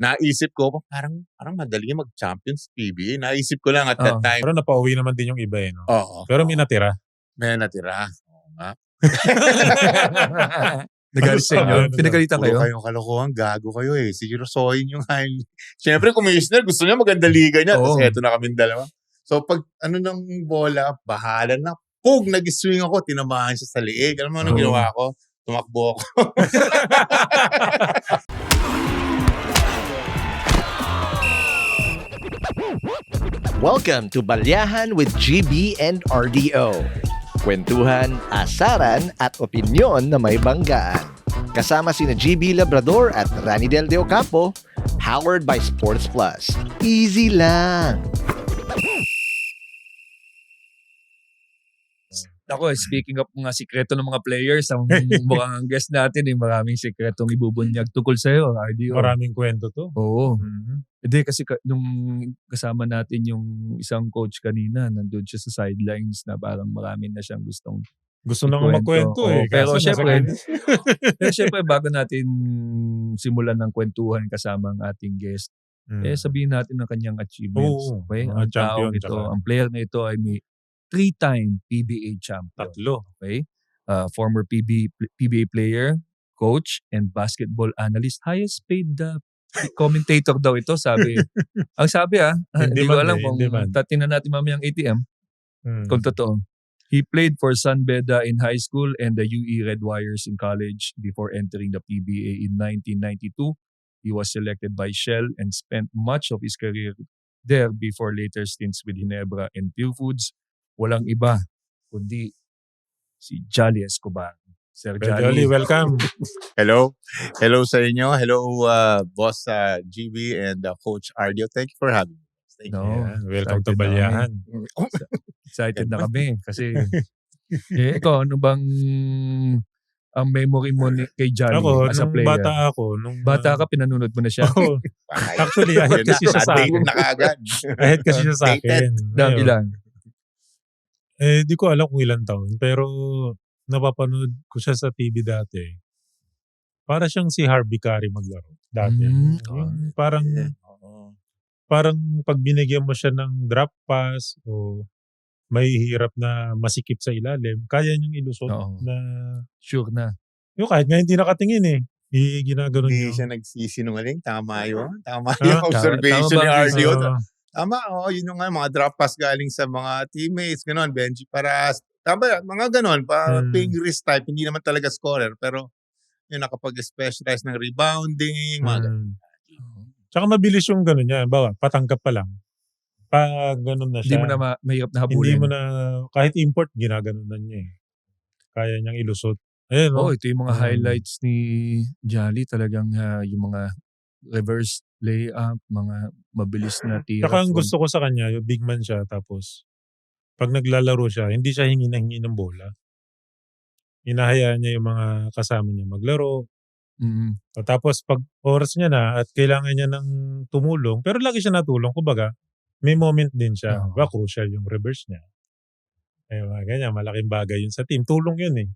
naisip ko, parang madali mag-champions PBA. Naisip ko lang at that time. Pero napauwi naman din yung iba no? Oo. Pero may natira. May natira. Oo nga. Nagalit sa inyo? Pinagalitan kayo? Puro kayong kalokohan, gago kayo eh. Sinusoyin yung high. Siyempre, commissioner, gusto niya maganda liga niya. Tapos eto na kaming dalawa. So, pag ng bola, bahala na. Pug, nag-swing ako, tinamaan siya sa liig. Alam mo anong ginawa ko? Tumakbo ako. Welcome to Balyahan with GB and RDO. Kwentuhan, asaran at opinyon na may banggaan. Kasama sina GB Labrador at Rani Del De Ocampo, powered by Sports Plus. Easy lang! Ako, speaking of mga sikreto ng mga players, ang mukhang guest natin, maraming sikretong ibubunyag tungkol sa'yo, RDO. Maraming kwento to. Oo. Hindi, kasi nung kasama natin yung isang coach kanina, nandun siya sa sidelines na parang marami na siyang gusto nang magkwento eh. Pero syempre, bago natin simulan ng kwentuhan kasama ang ating guest, sabihin natin ang kanyang achievements. Okay? Ang tao ito, ang player na ito ay may 3-time PBA champion. 3. Okay? Former PBA player, coach, and basketball analyst. Highest paid commentator daw ito, sabi. Ang sabi hindi ko alam kung tingnan natin mamayang ATM. Kung totoo. He played for San Beda in high school and the UE Red Wires in college before entering the PBA in 1992. He was selected by Shell and spent much of his career there before later stints with Ginebra and Pure Foods. Walang iba kundi si Jolly Escobar. Sir Jolly, welcome. Hello. Hello sa inyo. Hello, Boss GB and Coach Ardio. Thank you for having me. Thank you. Welcome to Balyahan. Excited na kami kasi ikaw, ano bang ang memory mo kay Jolly as a player? Bata ka, pinanunod mo na siya? Actually, ahead kasi siya sa akin. Ahead kasi siya sa akin. Ilan? Di ko alam kung ilang taon, pero napapanood ko siya sa TV dati. Para siyang si Harvey Carey maglaro dati. Parang pag binigyan mo siya ng drop pass o may hirap na masikip sa ilalim, kaya niyang ilusot na sure na. Yung kahit nga hindi nakatingin ginaganon niya. Hindi siya nagsisinungaling. Tama yun. Tama yung observation ni RDO. Tama, yun yung mga drop pass galing sa mga teammates, gano'n, Benji Paras. Tama, mga gano'n, ping wrist type, hindi naman talaga scorer, pero yun, nakapag-specialize ng rebounding, mga gano'n. Tsaka mabilis yung gano'n niya, bawa, patangkap pa lang. Pag gano'n na siya. Hindi mo na mahirap na habulin. Hindi mo na, kahit import, ginaganon na niya Kaya niyang ilusot. Ayun, ito yung mga highlights ni Jolly, talagang yung mga reverse layup, mga mabilis na tira. Saka ang gusto ko sa kanya, yung big man siya, tapos pag naglalaro siya, hindi siya hingi ng bola. Hinahayaan niya yung mga kasama niya maglaro. Tapos pag oras niya na at kailangan niya ng tumulong, pero lagi siya natulong, kumbaga, may moment din siya. Crucial yung reverse niya. Ganyan, malaking bagay yun sa team. Tulong yun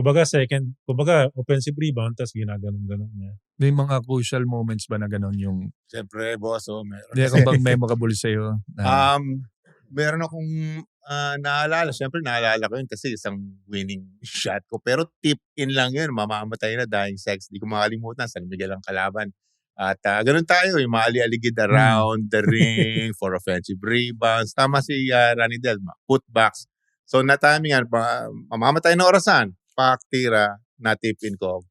Kumbaga offensive rebound, tapos ginaganon-ganon niya. May mga crucial moments ba na ganon yung... Siyempre, boss, meron. Meron bang memorable sa'yo? Meron akong naalala. Siyempre, naalala ko yun kasi isang winning shot ko. Pero tip-in lang yun. Mamamatay na, dying sex. Di ko makalimutan. San Miguel ang kalaban. At ganun tayo. Yung maali-aligid around the ring for offensive rebounds. Tama si Rani Del. Putbacks. So, natimingan. Mamamatay na orasan. Tira, natipin ko,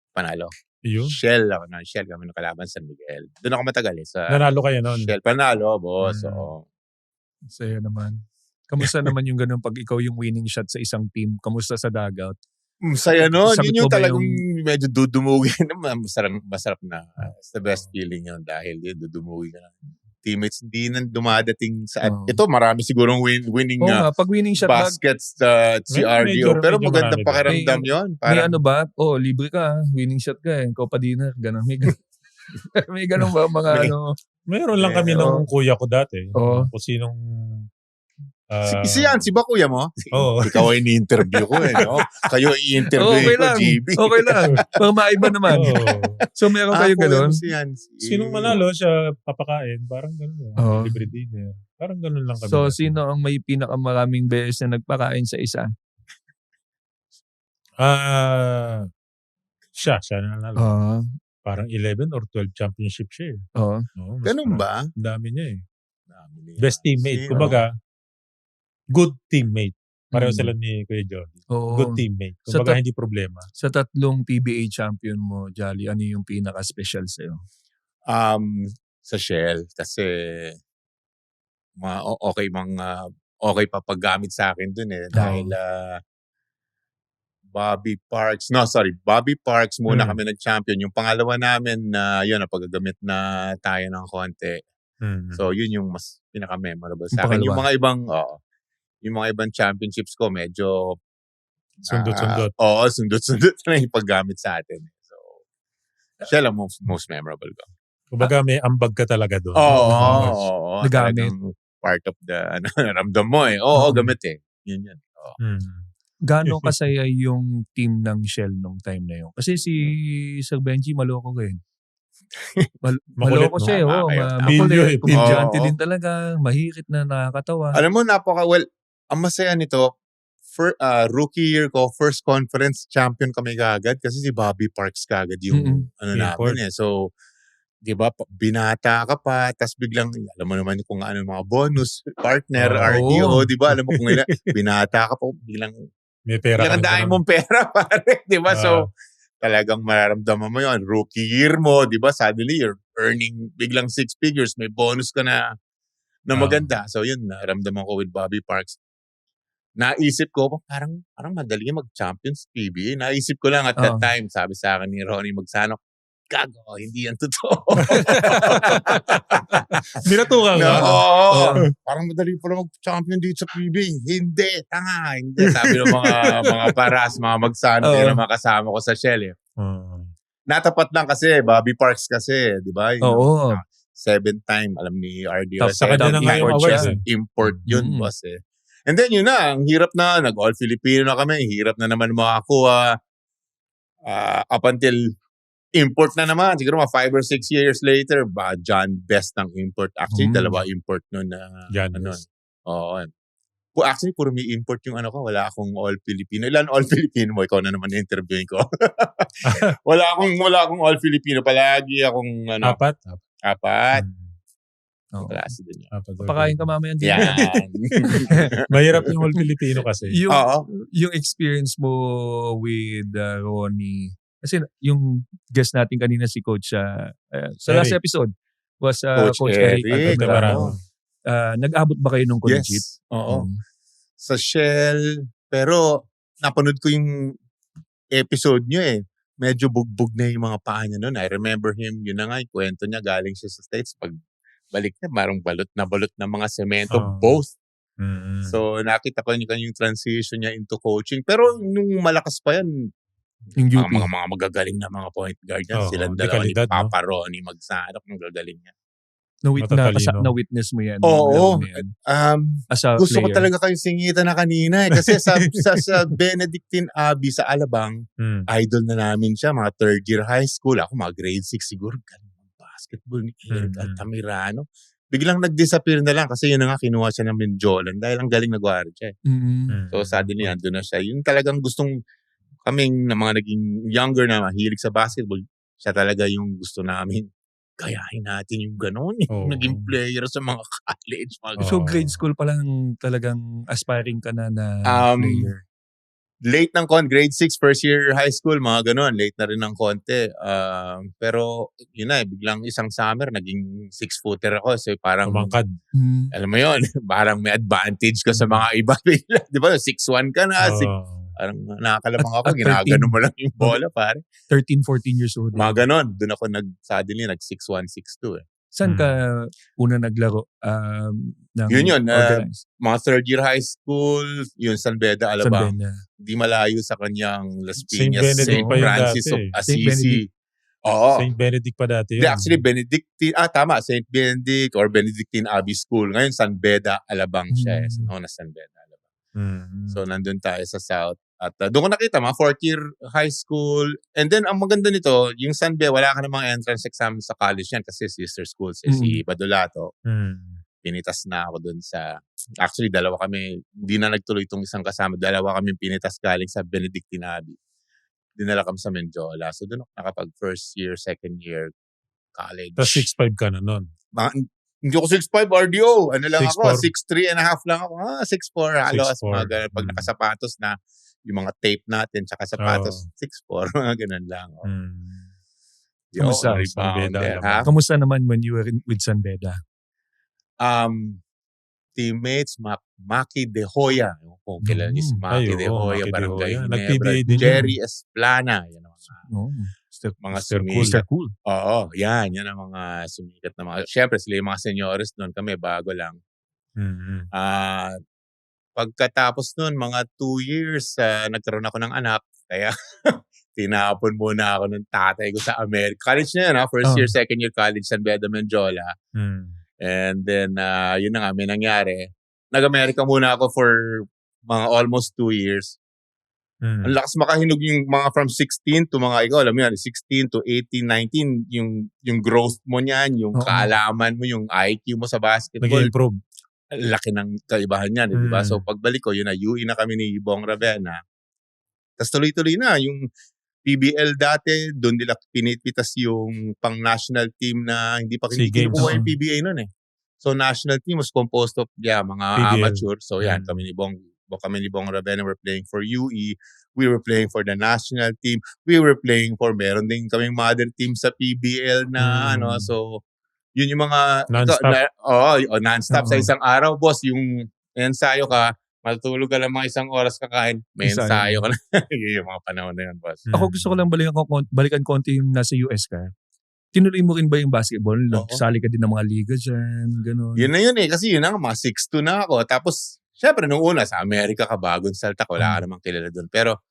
panalo. Shell kami ng kalaban San Miguel. Doon ako matagal nanalo kayo noon? Shell, panalo, boss. Sa'yo naman. Kamusta naman yung ganun pag ikaw yung winning shot sa isang team? Kamusta sa dugout? Saya nun. Yun yung talagang medyo dudumugin. Masarap na. It's the best feeling yun dahil dudumugin ka na. Teammates hindi na dumadating sa ito marami sigurong winning pag winning shot baskets si RDO pero magandang pakiramdam yon. May ano ba? Libre ka, winning shot ka Copa dinner, ganun. May ganun ba mga Meron lang kami ng kuya ko dati. Kung sinong Si Yancy ba kuya mo? Oo. Ikaw ay ni-interview ko no? Kayo i-interview Okay ko, lang. GB. Okay lang. Pang maiba naman. Oo. So meron kayo kuya gano'n? mo si Yancy. Sinong manalo siya papakain, parang gano'n. Oo. Libre dinner. Parang gano'n lang kami. So dati. sino ang may pinakamaraming beses na nagpakain sa isa? Siya na nanalo. Parang 11 or 12 championship siya eh. Oo. Oo, mas Ganun parang ba? ang dami niya eh. Dami ni Best Yancy, teammate. no? Kumbaga, good teammate. Pareho Mm. sila ni Kuya Jordy. Oo. Good teammate. Sa Kumbaga, hindi problema. Sa 3 PBA champion mo, Jolly, ano yung pinaka-special sa'yo? Sa Shell kasi okay pa paggamit sa akin dun eh dahil Bobby Parks muna kami nag-champion. Yung pangalawa namin na yun napagagamit na tayo ng konti. So yun yung mas pinaka-memorable sa akin. Yung mga ibang championships ko medyo Sundot-sundot. Oo, sundot-sundot na yung paggamit sa atin. So siya lang most memorable ko. Kumbaga, may ambag ka talaga doon. Oo. Nagamit. Part of the ramdam mo eh. Oo, gamit eh. Yun. Gaano kasaya yung team ng Shell nung time na yun? Kasi si Sir Benji maloko ko eh. Makulit, Maloko no? siya eh. Pilyo eh, Makulit. Komedyante Oo. din talaga. Mahirit na nakakatawa. Alam mo, ang masaya nito, rookie year ko, first conference champion kami kagad kasi si Bobby Parks kagad yung namin eh. So, di ba, binata ka pa, tas biglang, alam mo naman kung ano mga bonus, partner, RDO, di ba, alam mo kung binata ka pa, biglang, may pera ka. ang dahil mong pera, pare, di ba? So, talagang mararamdaman mo yun. Rookie year mo, di ba, suddenly you're earning biglang 6 figures, may bonus ka na maganda. So, yun, naramdaman ko with Bobby Parks. Naisip ko, parang madali mag-champions PBA. Naisip ko lang at that time, sabi sa akin ni Ronnie Magsano, gago, hindi yan totoo. Binatukan ka? Oo. Parang madali pa lang mag-champion dito sa PBA. Hindi, tanga, hindi. Sabi ng mga paras, mga Magsano, na mga kasama ko sa Shell eh. Natapat lang kasi, Bobby Parks kasi, di ba? Oo. 7-time, alam ni RDO. Tapos sa kanya na nga yung awards eh. Import yun, boss eh. And then yun na, ang hirap na, nag-all Filipino na kami, hirap na naman makakuha. Up until import na naman, siguro mga 5 or 6 years later, John Best ng import. Actually, 2 import nun na. John Best. Oo. Actually, puro may import yung ko. Wala akong all Filipino. Ilan all Filipino mo? Ikaw na naman na-interviewin ko. wala akong all Filipino. Palagi akong 4. Klase din yan. Pakain ka mamaya din. Yan. Mahirap yung all Filipino kasi. Yung experience mo with Ronnie, kasi yung guest natin kanina si Coach sa last episode was Coach Eric. Nag-abot ba kayo nung collegiate? Yes. Oo. Sa Shell. Pero napanood ko yung episode nyo eh. Medyo bugbog na yung mga paa niya noon. I remember him, yun na nga, yung kwento niya galing siya sa States. Pag balik niya, marang balot na mga semento, both. So nakita ko yung transition niya into coaching. Pero nung malakas pa yan, yung UP. mga magagaling na mga point guard yan. Silang dalawa ni Papa Ronnie Magsano, ang gagaling niya. Na-witness mo yan. Oo. As a gusto player. ko talaga kayong singita na kanina eh. Kasi sa Benedictine Abbey sa Alabang, idol na namin siya. Mga 3rd year high school. Ako mga grade 6 siguro. Galing basketball ni Eric Altamirano. Biglang nag-disappear na lang kasi yun na nga kinuha siya ng Mindjolan dahil ang galing nag-wari siya. So suddenly nandun na siya. Yun talagang gustong kaming na mga naging younger na mahilig sa basketball. Siya talaga yung gusto namin. Kayahin natin yung gano'n. Naging player sa mga college. So grade school pa lang talagang aspiring ka na player? Late ng grade 6, first year high school, mga gano'n. Late na rin ng konti. Pero yun na biglang isang summer, naging 6-footer ako. So parang, Tumangkad. Alam mo yun, parang may advantage ka sa mga iba. Di ba? 6'1 ka na. Parang nakakalabang ako, ginagano mo lang yung bola, pare. 13, 14 years old. Mga ganon. Doon ako suddenly, 6'1", 6'2 eh. Saan ka una naglaro? Yun. Mga 3rd year high school, yun, San Beda, Alabang. Di malayo sa kanyang Las Piñas, St. Francis of Assisi. Oo. St. Benedict pa dati Hindi, yun. actually, Benedictine, tama, St. Benedict or Benedictine Abbey School. Ngayon, San Beda, Alabang siya. Known as San Beda, Alabang. So, nandun tayo sa South. At doon ko nakita, mga 4th year high school. And then, ang maganda nito, yung San Beda, wala ka namang entrance exam sa college yan kasi sister schools. Si Badulato. Pinitas na ako dun sa... Actually, dalawa kami. Hindi na nagtuloy itong isang kasama. Dalawa kami pinitas galing sa Benedictine Abbey. Dinala kami sa Menjola. So, doon ako nakapag first year, second year college. Tapos 6'5" ka na nun. Hindi ako 6'5" RDO. Ano lang 6'4". ako? 6'3 and a half lang ako. 6'4". Halos. 6'4". Pag nakasapatos na, yung mga tape natin, tsaka sapatos, 6'4". Mga ganun lang. Kamusta? San Beda, Kamusta naman when you were with San Beda? Teammates, Maki De Hoya. Kung kilala niyo si Maki De Hoya, Barangay Ginebra. Nag-PBA din Jerry Esplana. Yan ang mga Mr. Cool. Oo, yan ang mga sumikat na mga. Siyempre, sila yung mga seniors noon, kami bago lang. Pagkatapos noon, mga 2 years, nagkaroon ako ng anak. Kaya tinapon muna ako ng tatay ko sa America. College na yun, first year, second year college, San Beda, Menjola. And then, yun na nga, may nangyari. Nag-America muna ako for mga almost 2 years. Ang lakas makahinog yung mga from 16 to mga, ikaw alam mo yan, 16 to 18, 19, yung growth mo niyan, yung kaalaman mo, yung IQ mo sa basketball. Nag-improve. Laki ng kaibahan niyan, di ba? So, pagbalik ko, yun na, UE na kami ni Bong Ravenna. Tapos tuloy-tuloy na, yung PBL dati, doon nila pinipitas yung pang-national team na hindi pa kinukuha yung PBA noon eh. So, national team was composed of mga PBL. amateur. So, yan, kami ni Bong Ravenna were playing for UE. We were playing for the national team. We were playing for, meron din kaming mother team sa PBL na so, yun yung mga non-stop. Non-stop sa isang araw, boss. Yung ensayo ka, matulog ka lang mga 1 oras kakain, may ensayo ka na. Yung mga panahon na yun, boss. Ako gusto ko lang balikan konti yung nasa US ka. Tinuloy mo rin ba yung basketball? Sali ka din ng mga liga dyan, gano'n. Yun na yun eh, kasi yun na mga 6'2" na ako. Tapos, syempre, nung una, sa Amerika ka, bagong salta ko, wala ka namang kilala doon. Pero,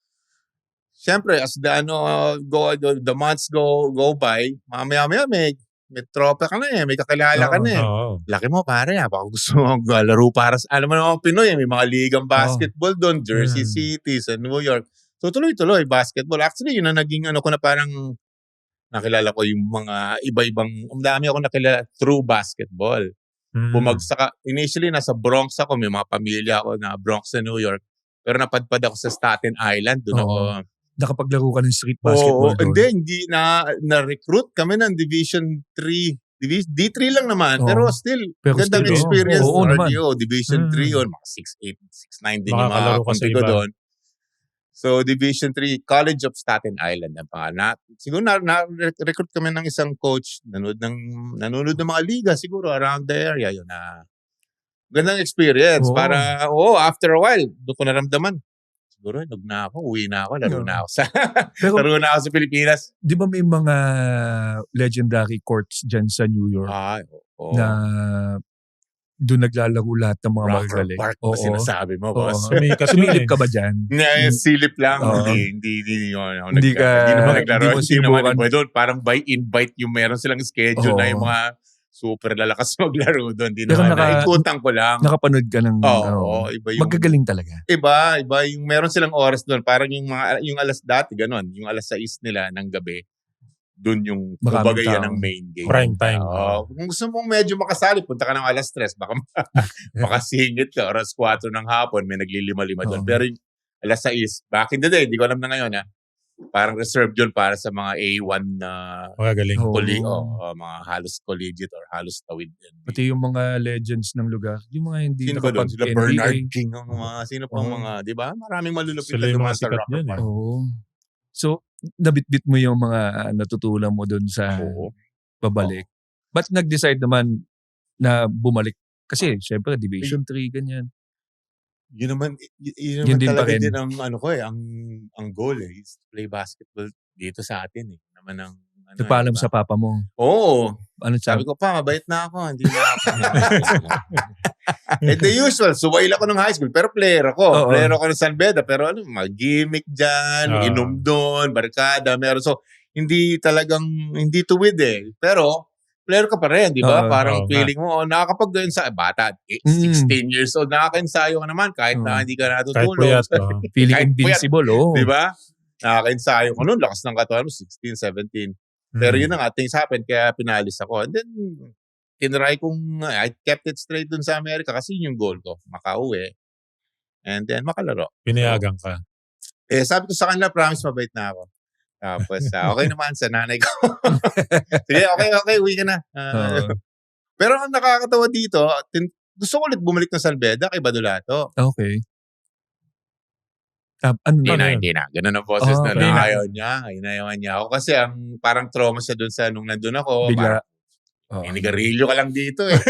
syempre, as the months go by, mamaya may tropa ka na eh, may kakilala ka na eh. Laki mo pare, baka gusto mo laro para sa, alam mo naman Pinoy, may mga ligang basketball doon, Jersey City, sa New York. So tuloy-tuloy, basketball. Actually, yun na naging ko na parang nakilala ko yung mga iba-ibang, dami ako nakilala through basketball. Bumagsak initially nasa Bronx ako, may mga pamilya ako na Bronx sa New York. Pero napadpad ako sa Staten Island, doon ako. Nakapaglaro ka ng street basketball doon? Hindi na-recruit kami ng Division 3. D3 lang naman, pero still, gandang experience. Division 3 yun, mga 6'8", 6'9" din yung mga kampi ko doon. So, Division 3, College of Staten Island. Siguro na-recruit kami ng isang coach, nanonood ng mga liga siguro around the area. Yun na. Gandang experience. Para, after a while, doon ko naramdaman. Siguro, uwi na ako, laro na ako sa Pilipinas. Di ba may mga legendary courts dyan sa New York? Na doon naglalaro lahat ng mga magagaling. Park ba sinasabi mo, boss? Sumilip ka ba dyan? Silip lang. Hindi naman doon. Parang by invite yung meron silang schedule na yung mga super lalakas maglaro doon. Hindi naman. Naikutan ko lang. Nakapanood ka ng iba yung, magagaling talaga. Iba yung meron silang oras doon. Parang yung alas dati, ganon. Yung alas 6 nila ng gabi. Doon yung kumbaga yan ang main game. Prime time. Kung gusto mong medyo makasali, punta ka ng alas 3, baka makasingit ka. Oras 4 ng hapon, may naglilima-lima doon. Pero yung alas 6, back in the day, hindi ko alam na ngayon parang reserved yun para sa mga A1 na magagaling. Mga halos collegiate or halos tawid. Pati yung mga legends ng lugar, yung mga hindi sino ba doon? Sila Bernard King, sino pang mga, di ba? Maraming malulupit na mga sa sikat rock. So, nabitbit mo yung mga natutunan mo doon sa pabalik. But nag-decide naman na bumalik? Kasi, syempre, Division 3, ganyan. Yun naman Yun din talaga pa rin. din ang goal is play basketball dito sa atin eh. Naman ang Nagpaalam sa papa mo? Oo. Ano sabi ko pa, mabait na ako. Hindi na ako. The usual. Suwail ako ng high school. Pero player ako. Player ako ng San Beda. Pero mag-gimmick dyan, inom doon, barkada, meron. So, hindi tuwid eh. Pero, player ka pa rin, di ba? Parang feeling mo, nakakapag-gawin sa bata, 16 years old, nakaka-ensayo ka naman kahit na hindi ka Kahit natutulog. puyat. Feeling Kahit puyat, invincible, di ba? Nakaka-ensayo ko noon, lakas ng katawan mo, 16, 17. Pero yun na nga, things happen, kaya pinalis ako. And then, I kept it straight dun sa Amerika kasi yun yung goal ko, makauwi. And then, makalaro. Pinayagan ka. Sabi ko sa kanila, promise mabait na ako. Tapos, okay naman sa nanay ko. Sige, okay, uwi ka na. Pero ang nakakatawa dito, gusto ko ulit bumalik ng Salveda kay Badulato. Okay. Hindi na. Ganun ang boses na ayaw niya. Inayawan niya ako kasi ang parang trauma siya dun sa nung nandun ako. Bigla. Inigarilyo ka lang dito eh.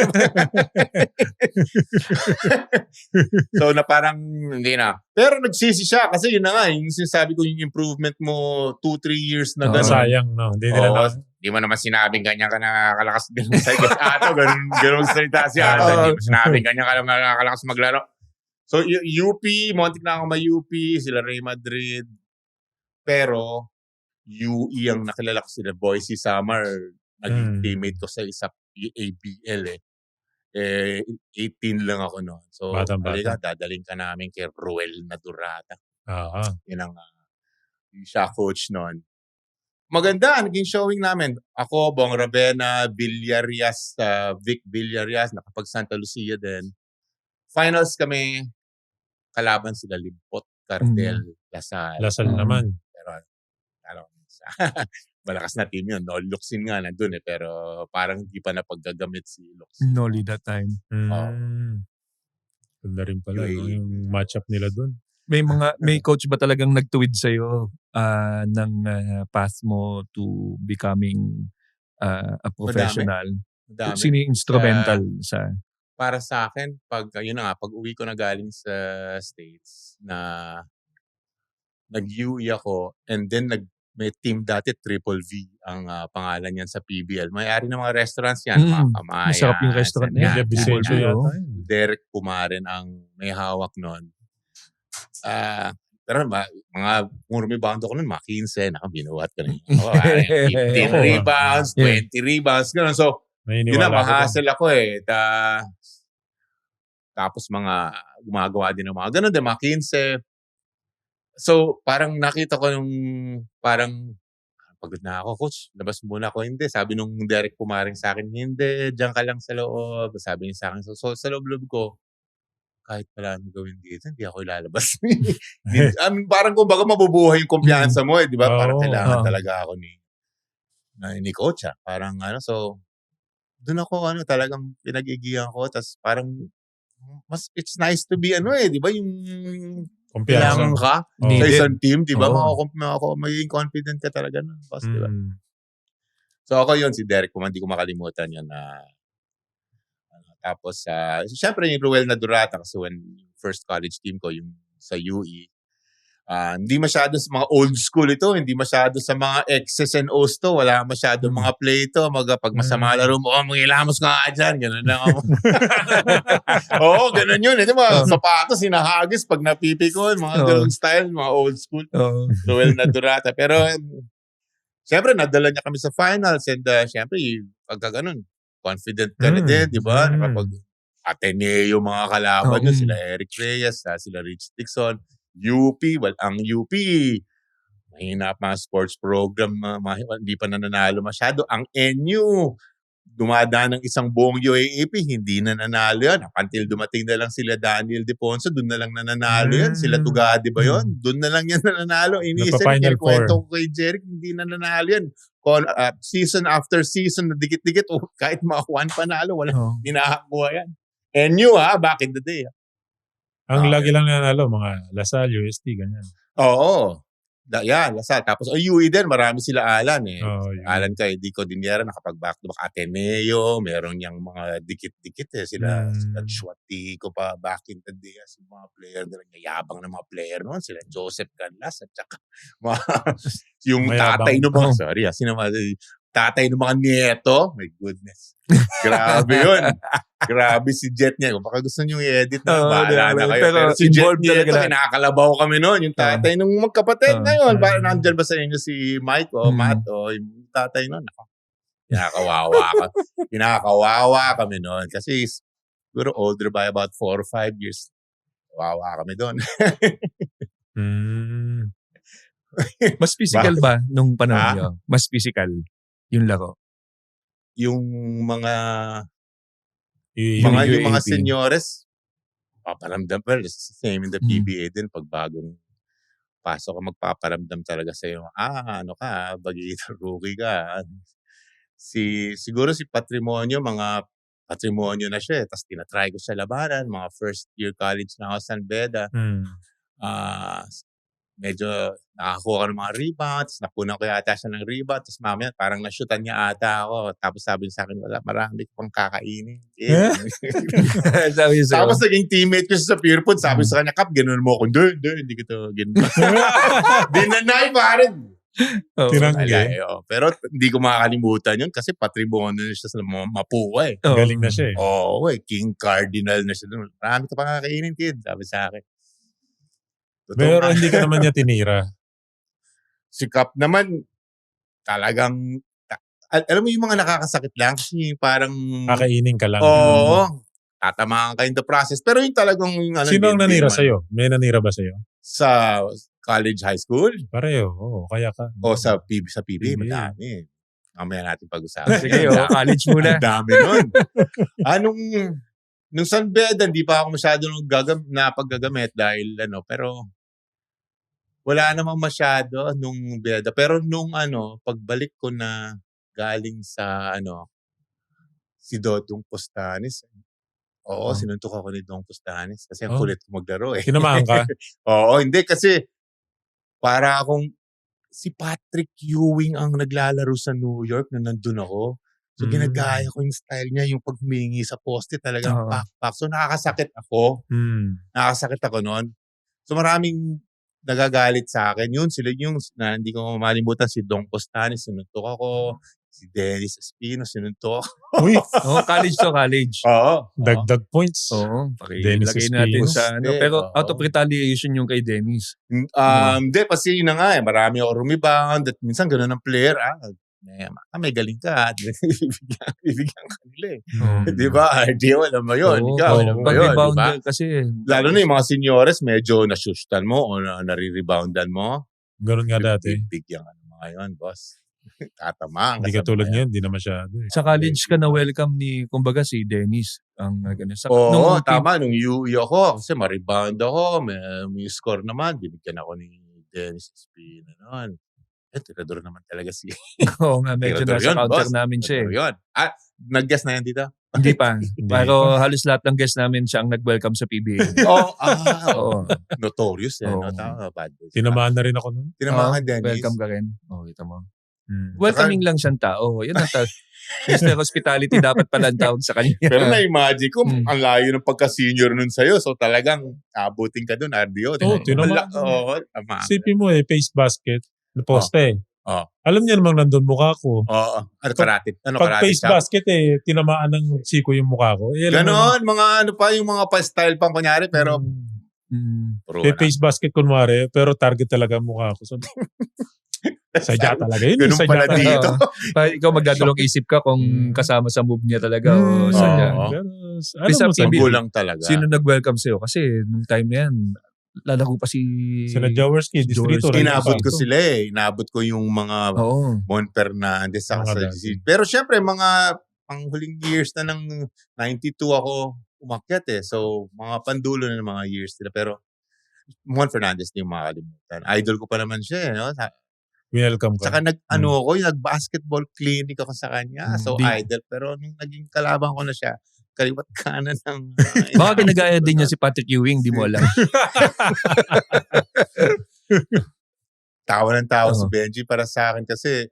So na parang hindi na. Pero nagsisi siya kasi yun na nga. Yung sinasabi ko yung improvement mo 2-3 years na gano'n. Sayang, no? Hindi nila na. Di mo naman sinabing ganyan ka nakakalakas din sa Ato. Ganun magsalita siya. Di mo sinabing ganyan ka nakakalakas maglaro. So UP, montik na ako ma-UP, sila Real Madrid. Pero UE ang nakilala ko sila. Boise Summer. Naging teammate ko sa isa ABL eh. 18 lang ako noon. So, dadaling ka namin kay Ruel Nadurata. Yun ang siya coach noon. Maganda, naging showing namin. Ako, Bong Ravena, Villarias, Vic Villarias, nakapag Santa Lucia din. Finals kami, kalaban sila Limpot, Cartel, Lasal. Lasal naman. Pero, malakas na team yun. No, Luxin nga nandun eh. Pero parang hindi pa napaggagamit si Luxin. Noli that time. Ganda rin pala yung matchup nila dun. May coach ba talagang nagtuwid sa'yo ng path mo to becoming a professional? Madami. Sino yung instrumental sa... Para sa akin, pag uwi ko na galing sa States na nag-UE ako and then may team dati, Triple V ang pangalan yan sa PBL. May-ari ng mga restaurants yan. Mga Kamaya. Masarap yung restaurant niya. Derek Pumaren ang may hawak nun. Pero mga rebound ako nun, mga 15, binuhat ko na. 15 rebounds, 20 rebounds, gano'n. So, yun na, mahasel ako eh. Tapos gumagawa din ng mga gano'n din, mga 15. So, parang nakita ko nung parang pagod na ako, coach, labas muna ako. Hindi. Sabi nung Derek Pumaring sa akin, hindi, diyan ka lang sa loob. Sabi niya sa akin, so sa loob ko, kahit wala nang gawin dito, hindi ako ilalabas. Parang kumbaga mabubuhay yung kumpiyansa mo eh, di ba? Parang kailangan talaga ako ni coach Parang so, doon ako talagang pinag-igihan ko. Tapos parang, it's nice to be di ba? Yung kailangan ka sa isang team, di ba? Magiging confident ka talaga nun. Di ba? So ako yun, si Derek, kung hindi ko makalimutan yun tapos, syempre yung Ruel Nadurata kasi when first college team ko, yung sa UE, hindi masyado sa mga old school ito, hindi masyado sa mga X's and O's to, wala masyado mga play ito, pag masama laro mo, mangilamos ka dyan, gano'n lang ako. Oo, gano'n yun. Ito mga sapatos, sinahagis pag napipikon, mga gano'n style, mga old school. Ruel Nadurata. Pero, syempre, nadala niya kami sa finals and syempre, pagka gano'n, confident ka na din, di ba? Kapag Ateneo mga kalaban nyo, sila Eric Reyes, sila Rich Dixon, UP, ang UP, mahina pa mga sports program, hindi pa nananalo masyado. Ang NU, dumadaan ng isang buong UAAP, hindi na nanalo yan. Until dumating na lang sila Daniel Deponso, doon na lang nananalo yan. Sila Tugade ba yun? Doon na lang yan nananalo. Inisan, kwento ko kay Jeric, hindi na nanalo yan. Season after season, na dikit-dikit, kahit makakuha panalo, walang hinahakbuha yan. NU back in the day. Ang lagi lang nanalo, mga Lasal, UST, ganyan. Oo. Lasal. Tapos, UE din, marami sila Alan eh. Alan kay Dico Diniera, nakapag-back-to-back. Ateneo, meron niyang mga dikit-dikit eh. Sila Chuatico pa back in the day. Yung mga player nila, yabang na mga player noon. Sila Joseph Canlas at saka yung tatay no mga, sorry, tatay ng mga nieto. My goodness. Grabe yun. Grabe si Jet niya. Kung baka gusto nyo i-edit na, bahala na kayo. Pero si Jet Nieto, kinakalabaw kami noon. Yung tatay ng magkapatid ngayon. Nandyan ba sa inyo si Mike o Matt o yung tatay noon? Kinakawawa kami noon. Kasi siguro older by about 4 or 5 years. Kawawa kami doon. Mas physical ba nung panahon niyo? Mas physical yung laro? Yung mga UAAP. yung mga senyores, paparamdam. Well, it's the same in the PBA din. Pag bagong pasok ka, magpaparamdam talaga sa'yo. Ano ka, bagito, rookie ka. Siguro si Patrimonio, mga Patrimonio na siya. Tapos tinatry ko sa labanan. Mga first year college na ako sa San Beda. Medyo nakakuha ka ng mga rebounds, napunan ko yata siya ng rebound, tapos mamaya parang nashootan niya ata ako. Tapos sabi niya sa akin, wala, marami ko pang kakainin. Tapos naging teammate ko siya sa Pierpont, sabi sa kanya, Kap, ganoon mo ako. Hindi ko ganoon. Dinanay pa rin. Tinanggi. Pero hindi ko makakalimutan yun kasi patribono na siya sa Mapua eh. Galing na siya eh. Oo, King Cardinal na siya. Marami ka pang kakainin, kid, sabi sa akin. Pero hindi ka naman niya tinira. Si Cap naman, talagang, alam mo yung mga nakakasakit lang, kasi parang, kakainin ka lang. Oo, tatamaan ka in the process. Pero yung talagang, sino ang nanira sa'yo? May nanira ba sa'yo? Sa college high school? Pareho, kaya ka. O sa PB, madami. Mamaya natin pag-usapan. Sige, college muna. Ang dami nun. Nung San Beda, hindi pa ako masyado napaggagamit dahil pero wala namang masyado nung Beda. Pero nung pagbalik ko na galing sa si Dodong Postanes. Oo, sinuntok ako ni Dodong Postanes kasi ang kulit ko maglaro eh. Tinamaan ka? Oo, hindi kasi para akong si Patrick Ewing ang naglalaro sa New York na nandun ako. So ginagaya ko yung style niya, yung pag humingi sa poste talagang pak-pak. So nakakasakit ako. Nakakasakit ako noon. So maraming nagagalit sa akin. Yun, sila yung hindi ko malimutan si Dong Postanes, sinuntok ako. Si Dennis Espino, sinuntok ako. Uy! College to college. Oo. Dagdag points. Oo. Dennis Pakilagay natin Espino. sa pero out of retaliation yung kay Dennis. Hindi, kasi yun na nga marami ako rumiband at minsan gano'n ang player. May galing ka. Bibigyan ka nila eh. Di ba? Di alam mo yun. Ikaw, alam mo yun. Pag-rebounder kasi. Lalo na yung mga seniors, medyo nasushtan mo o nare-reboundan mo. Ganun nga dati. Bigyan ka ng mga yun, boss. Tatamaan. Hindi ka tulad ngayon, hindi na masyado eh. Sa college ka na welcome ni, kumbaga si Dennis. Oo, tama. Nung UE ako, kasi ma-rebound ako, may score naman. Binigyan ako ni Dennis Espino noon. Tirador naman talaga si... Oo nga, medyo nasa counter namin siya eh. Yun. Nag-guess na yan dito? Hindi pa. Pero halos lahat ng guest namin siya ang nag-welcome sa PBA. Oo. Notorious yan. Bad boys. Tinamaan na rin ako nun. Tinamaan Dennis. Welcome ka rin. Kita mo. Welcoming lang siyang tao. Yan ang Mr. Hospitality dapat pala ang tawag sa kanya. Pero na-imagine ko, ang layo ng pagka-senior nun sa'yo. So talagang abutin ka dun, RDO. Tinamaan. Sipin mo face basket. Poste. Alam niya namang nandun mukha ko. Oo. Karate? Pag face basket tinamaan ng siko yung mukha ko. Ganon, mga yung mga pa-style pang kunyari, pero face basket kunwari, pero target talaga ang mukha ko. So, sadya talaga yun. Ganun pala dito. Ikaw magdadalong isip ka kung kasama sa move niya talaga o sadya. Pero, gulang talaga. Sino nag-welcome sa'yo? Kasi nung time na yan, lalaro pa sila Jaworski, Distrito. Inabot ko sila eh. Inabot ko yung mga Mon Fernandez sa pero syempre, mga panghuling years na ng 92 ako umakyat eh. So, mga pandulo na ng mga years nila. Pero, Mon Fernandez hindi yung makakalimutan. Idol ko pa naman siya eh. No? Welcome ka. Saka nag-basketball clinic ako sa kanya. So, idol. Pero nung naging kalaban ko na siya, kaliwat kanan ng... Baka ginagaya din niya si Patrick Ewing, di mo alam. Tawa ng tawa si Benji para sa akin kasi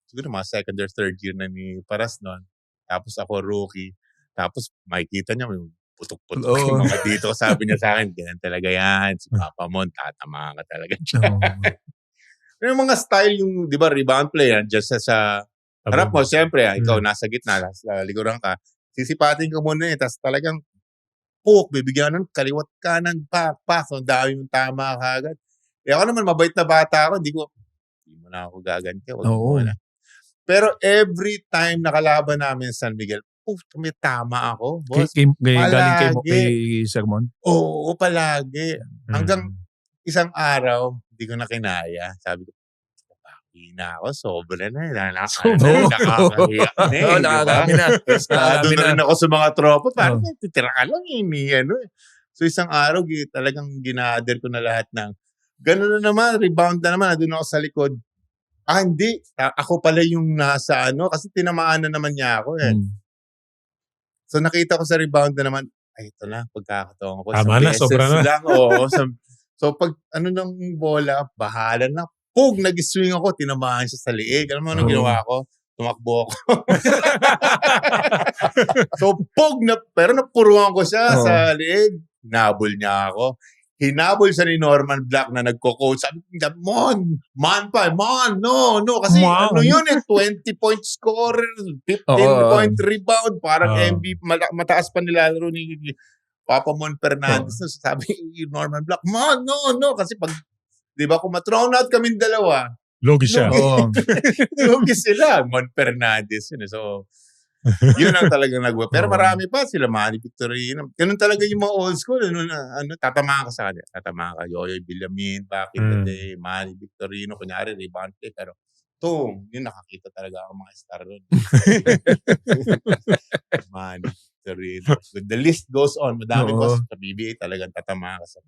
siguro mga second or third year na ni Paras noon. Tapos ako rookie. Tapos makikita niya may putok-putok yung mga dito. Sabi niya sa akin, ganyan talaga yan. Si Papa Mon, tatama ka talaga siya. Yung mga style, yung, di ba, rebound player, just sa Harap mo, siyempre, ikaw nasa gitna, nasa likuran ka. Sisipatin ka muna tapos talagang bibigyan ng kaliwat kanan, pak. Ang dami mong tama kagad. Ako naman, mabait na bata ako, hindi mo na ako gaganti. Wag mo na. Pero every time nakalaban namin San Miguel, may tama ako, boss. Galing kay Sermon? Oo, palagi. Hanggang isang araw, hindi ko na kinaya. Sabi ko, na ako, sobra na. Nakakahiya na. Doon na rin ako sa mga tropa. Parang titira ka lang So isang araw, talagang ginader ko na lahat ng gano'n na naman, rebound na naman. Doon ako sa likod. Hindi. Ako pala yung nasa kasi tinamaan na naman niya ako So nakita ko sa rebound na naman, ito na, pagkakataon ko. Tama na, sobra na. Lang, so pag ng bola, bahala na. Nag-swing ako, tinamaan siya sa liig. Alam mo anong ginawa ko? Tumakbo ako. So pero napuruan ko siya sa liig. Hinabol niya ako. Hinabol siya ni Norman Black na nagko-coach. Sabi niya, Mon, no. Kasi 20-point scorer, 15-point rebound, parang MVP, mataas pa nilalaro ni Papa Mon Fernandez. Sabi ni Norman Black, Mon, no. Kasi pag, di ba, kung mathrown out kaming dalawa, Logi siya. Logi sila, Mon Fernandez. So, yun ang talagang nagwa. Pero marami pa sila, Manny Victorino. Ganun talaga yung mga old school. Tatamaan ka sa kanya. Tatamaan ka. Yoyoy Villamin, back in the day, Manny Victorino, kunyari, Ribante. Pero, yun nakakita talaga ako mga star ron. Manny Victorino. The list goes on. Madami ko sa PBA talagang tatamaan ka sa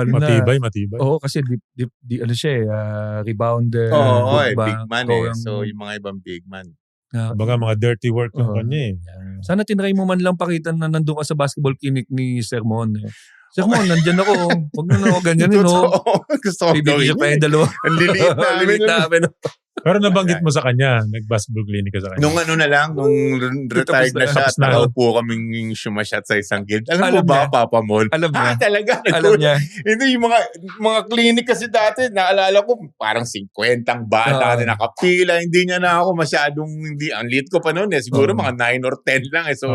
matibay. Oo, kasi ano siya rebounder. Big man So, yung mga ibang big man. Baga mga dirty work yung kanya Sana tinry mo man lang pakita na nandun ka sa basketball clinic ni Sermon. Sermon, nandyan ako. Huwag na ako ganyan. Gusto ko gawin. Pa yung dalawa. Ang liliit namin. Pero nabanggit mo sa kanya, nag-basketball clinic ka sa kanya. Nung retired na siya, nakaupo kaming sumasyat sa isang guild. Alam mo ba, Papa Mon? Alam niya. Talaga. Alam niya. Hindi, yung mga clinic kasi dati, naalala ko, parang 50 bata na nakapila. Hindi niya na ako masyadong, ang lead ko pa noon siguro mga 9 or 10 lang So,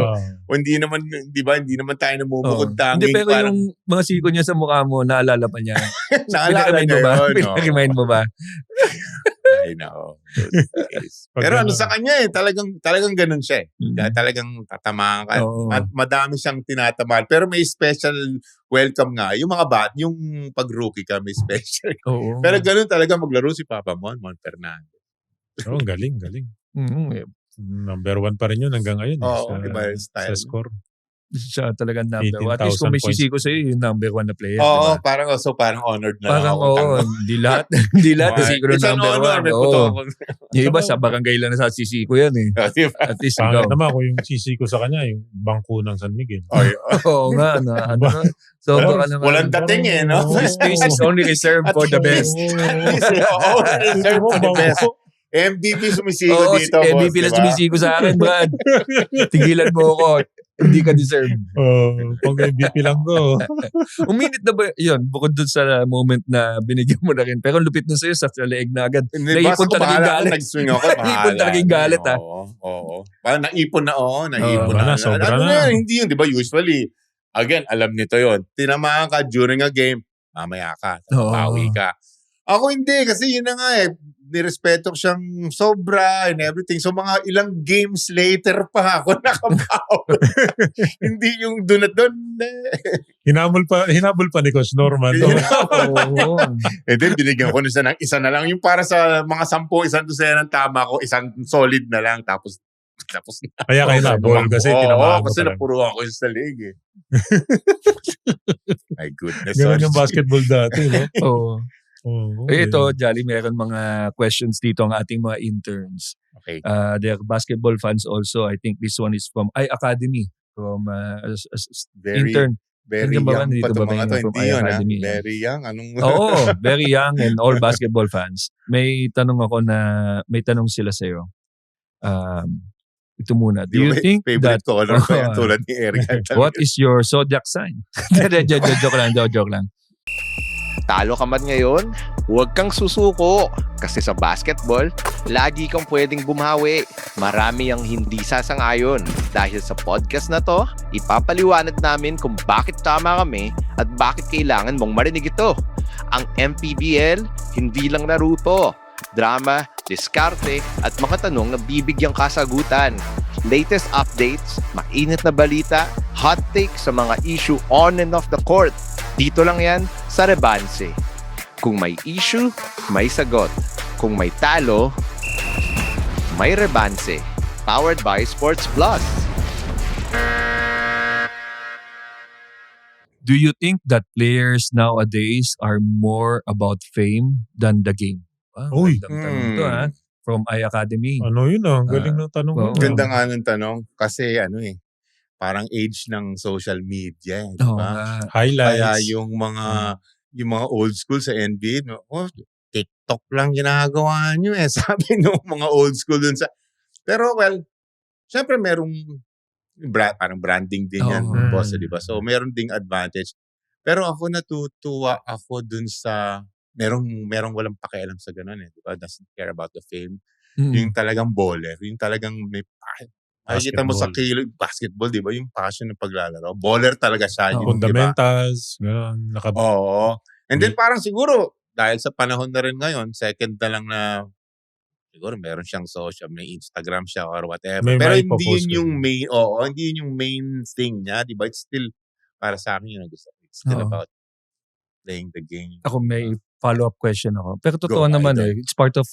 hindi naman, di ba, hindi naman tayo namumukod tanging. Hindi, pero parang, yung mga siko niya sa mukha mo, naalala pa niya. Naalala niya yun. Pinag-remind mo ba? Ay, no. Pero sa kanya talagang ganun siya Talagang tatamaan ka. Madami siyang tinatamaan. Pero may special welcome nga. Yung mga yung pag-rookie ka, may special. Pero ganun talaga maglaro si Papa Mon Fernandez. Galing. Number 1 pa rin yun hanggang ngayon. Iba yung style. Sa score. Siya talagang number 1. At least kung may sisiko sa'yo, yung number 1 na player. Parang honored na parang ako. Hindi lahat sisiko na number 1. Yung iba sa barangay lang na sa sisiko yan At least ikaw. Naman kung yung sisiko sa kanya, yung bangko ng San Miguel. Oo nga. So, baka naman. Walang dating no? Space is only reserved for the best. Only reserved for the best. MVP sumisiko dito. MVP na sumisiko sa akin, Brad. Tigilan mo ako. Hindi ka deserve. Pag MVP lang ko. Uminit na ba yun? Bukod dun sa moment na binigyan mo na rin. Pero lupit nun sa'yo sa leeg na agad. Naipon talaga yung galit. Nag-swing ako. Naipon talaga yung galit Oo. Parang naipon na naipon na. Sobra na. Hindi yun, di ba? Usually, again, alam nito yun. Tinamaan ka during a game, mamaya ka. Pawi ka. Ako hindi, kasi yun na nga nirespeto ko siyang sobra and everything. So mga ilang games later pa ako nakabawi. Hindi yung doon at doon. Hinabol pa ni Coach Norman. Then binigyan ko ng isa na lang. Yung para sa mga 10, isang dosena ng tama ko, isang solid na lang. Tapos na. Kaya kayo nabol kasi tinamaan ko. Kasi napuruan ko sa league My goodness. Ganun yung basketball dati. Ito, Jolly, meron mga questions dito ang ating mga interns. Okay. They're basketball fans also. I think this one is from Academy. From intern. Very young pa ito mga ito. Hindi yun, very young. Very young and all basketball fans. May tanong sila sa'yo. Ito muna. Do you think favorite color ko yan tulad ni Eric? What is your zodiac sign? Joke lang. talo ka man ngayon, huwag kang susuko. Kasi sa basketball, lagi kang pwedeng bumawi. Marami ang hindi sasang-ayon. Dahil sa podcast na to, ipapaliwanag namin kung bakit tama kami at bakit kailangan mong marinig ito. Ang MPBL, hindi lang naruto. Drama, diskarte, at mga tanong na bibigyang kasagutan. Latest updates, mainit na balita, hot takes sa mga issue on and off the court. Dito lang yan sa Rebanse. Kung may issue, may sagot. Kung may talo, may Rebanse. Powered by Sports Plus. Do you think that players nowadays are more about fame than the game? Uy. Magandang tanong to, ha? From iAcademy. Ano yun ah? Galing ng tanong mo. oo. Ganda nga ng tanong. Kasi parang age ng social media. Di Oo ba? nga. Highlights. Kaya yung mga old school sa NBA, TikTok lang ginagawa nyo sabi nung mga old school dun sa... Pero well, syempre merong parang branding din yan, Oo. boss, di ba? So meron ding advantage. Pero ako natutuwa ako dun sa merong walang pakialam sa ganun di ba? Doesn't care about the fame. Yung talagang baller, yung talagang may makikita mo sa basketball, di ba? Yung passion ng paglalaro. Baller talaga siya. Yung, fundamentals, gano'n. Oo. And then parang siguro, dahil sa panahon na rin ngayon, second na lang na siguro meron siyang social, may Instagram siya or whatever. May Pero may hindi purpose yun yung main, hindi yun yung main thing niya, di ba? It's still, para sa akin yun, it's still Oo. about playing the game. Ako may follow-up question ako. Pero totoo Go, naman idol. It's part of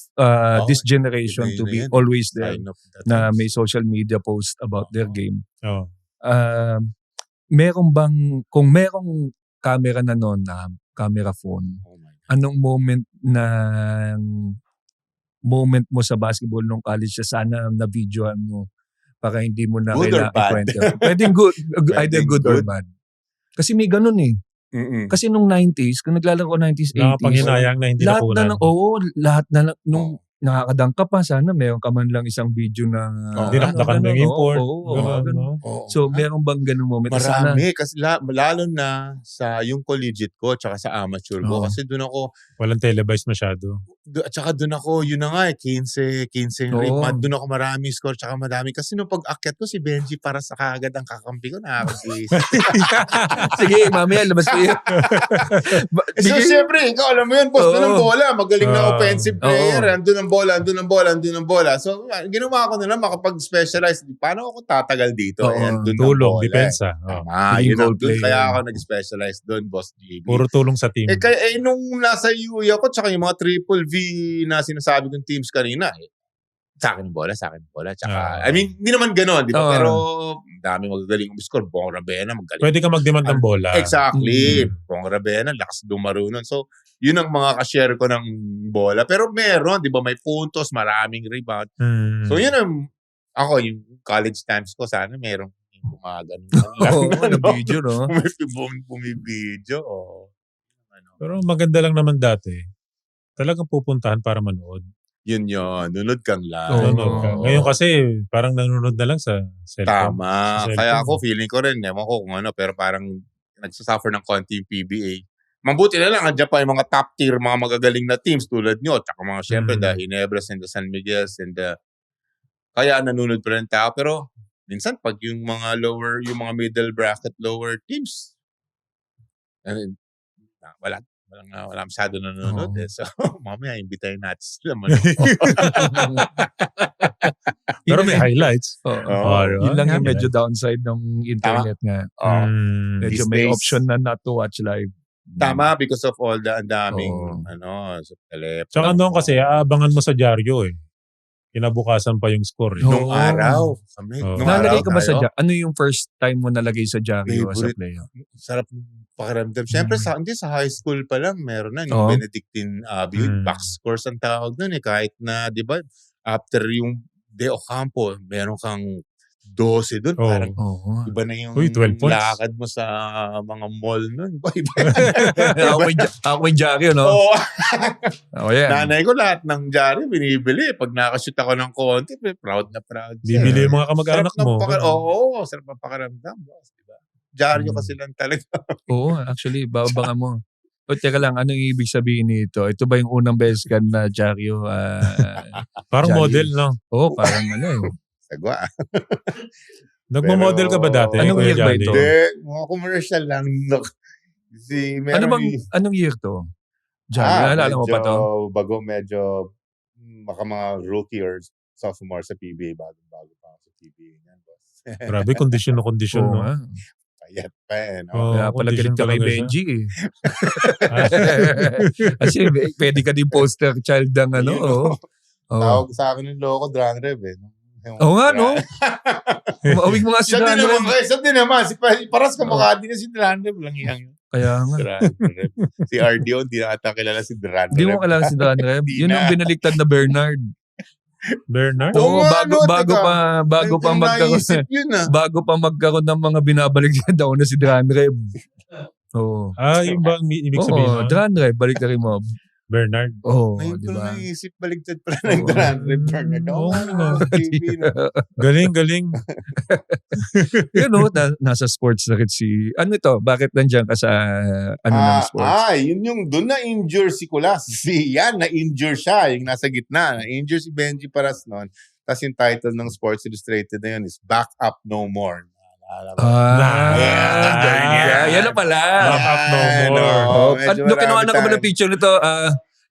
this generation Iba to yun be na yan. always there Sign of the na times. may social media post about their Oo. game. Oh. Meron bang, kung merong camera na noon na camera phone, Oh my God. anong moment mo sa basketball nung college sana na-videoan mo para hindi mo na Good or kailangan bad? ikwento? Pwedeng good, either Pwedeng good or good. bad. Kasi may ganun Mm-mm. Kasi nung 90s, kung naglalaro ko 90s, 80s, Nakapanghinayang na hindi lahat nakunan. lahat na lang, nung nakakadang ka pa, sana meron ka man lang isang video na Dinakdakan mo yung import. ganun. no? Oo. So, meron bang ganun moment? Sana, Marami. Kasi lalo na sa yung collegiate ko tsaka sa amateur ko. Oo. Kasi doon ako, Walang televised masyado. at saka doon ako, yun na nga 15 Oo. rebound. Doon ako marami score tsaka madami. Kasi nung pag-akyat ko, si Benji para sa kaagad ang kakampi ko. Nakakagis. sige, mamaya, labas ko yun. So, siyempre, ikaw alam mo yun, boss, doon ang Oo. bola. Magaling na Oo. offensive player. Oo. Andun ang bola, andun ang bola, andun ang bola. So, ginawa ko na lang makapag-specialize. Paano ako tatagal dito? Oo. Andun ang Tulong, bola. depensa. Tama. Naging Yun ang goal doon. player. Kaya ako nag-specialize doon, boss JB. Puro tulong sa team. Nung nasa UE ako, tsaka yung mga triple V na sinasabi kong teams kanina, sa akin yung bola. Tsaka, I mean, hindi naman gano'n, di ba? Oo. Pero, dami magagaling score. Bong Rabena, magaling. Pwede ka mag-demand ng bola. Exactly. Bong Rabena, lakas dumaro nun. So, yun ang mga ka-share ko ng bola. Pero meron, di ba? May puntos, maraming rebound. Hmm. So, yun ang, ako, yung college times ko, sana merong gumagano. Oo, video, no? May bumibidyo. Pero maganda lang naman dati. Talagang pupuntahan para manood. Yun. Nunod kang live. Oo. Nanonood ka. Ngayon kasi parang nanonood na lang sa cellphone. Tama. Sa cellphone. Kaya ako, feeling ko rin, ewan ko kung ano, pero parang nagsasuffer ng konti yung PBA. Mabuti na lang, andyan pa yung mga top tier, mga magagaling na teams tulad nyo. Tsaka mga, syempre, the Ginebras and the San Miguels and the... Kaya nanonood pa rin tao. Pero, minsan, pag yung mga lower, yung mga middle bracket lower teams, wala masyado nanonood Oo. So, mamaya, imbitahin natin sila manood. Pero may highlights. Oo. Oo. Yun lang yung Highlights. medyo downside ng internet nga. Oh. Medyo These may days- option na not to watch live. Tama, because of all the daming, Oo. sa telepono. Tsaka noon kasi, aabangan mo sa dyaryo eh. Kinabukasan pa yung score. Eh. Nung Oo. araw. Kami, Oo. nung araw Nalagay ka ba sa tayo, dyaryo? Ano yung first time mo nalagay sa dyaryo as a Favorite. player? sarap ng pakiramdam. Siyempre, sa high school pa lang, meron na yung Oo. Benedictine Abbey. Yung box scores ang tawag nun kahit na, di ba, after yung De Ocampo, meron kang 12 dun. Oo. Parang Oo. iba na yung Uy, 12 points. lakad mo sa mga mall nun. Iba. Ako yung dyaryo, no? Oo. Oh, yeah. Nanay ko lahat ng dyaryo binibili. Pag nakashoot ako ng konti, proud na proud. siya. Bibili yung mga kamag-anak Sarap ng mo. Oo, sarap ng pakiramdam. Boss, diba? Dyaryo kasi lang talaga. Oo, actually, babangan mo. O teka lang, anong ibig sabihin nito? Ito ba yung unang beses ka na Diaryo? Parang Jolly. model, no? Oo, parang ano eh. Sagwa. Nagmo-model ka ba dati? Anong Kuya year ba Jolly? ito? Hindi, mga commercial lang. Anong year to? Jolly, naalala mo pa to? Bago medyo, baka mga rookie or sophomore sa PBA, bago pa ako sa PBA. Yan, boss. Grabe, kondisyon na kondisyon, Oo no? nga. Payat pa eh, no? Oo, Kaya pala galit condition ka kay talaga siya. Benji eh. Kasi pwede ka din poster child ng ano. Ayun, Oh. Oh. Tawag sa akin ng loko, Dran Rev eh. Oo nga, no? Mauwig mo nga si Siya din Dan naman, Rev. siya din naman. Paras kamukha din na si Dran Rev. Lang iyang yun. Kaya nga. Dran Rev. Si RDO, hindi na ata kilala si Dran Rev. Hindi mo kalala si Dan Rev. Di Yun na. yung binaliktad na Bernard. Bernard? Oo Oo, nga, no, bago teka. pa magkaroon. Naisip yun ah. Bago pa magkaroon ng mga binabalik niya daw na si Dan Rev. Oo. Yung ba ang ibig sabihin Oo, nun? Dan Rev, balik na rin mo. Bernard. Oo, Ngayon di ko ba? lang naisip, baligtad pala ng Oo. Dran Rev. Bernard. Oo, Oo, no. TV, no? Galing. Yun no, nasa sports na rin si... Ano ito? Bakit nandiyan ka sa ng sports? Yun yung doon na-injure si Kulas. Na-injure siya. Yung nasa gitna. Na-injure si Benji Paras noon. Tapos yung title ng Sports Illustrated na yun is Back Up No More. Yan na pala. Back up no more. At nung kinuha na ko ba ng picture nito,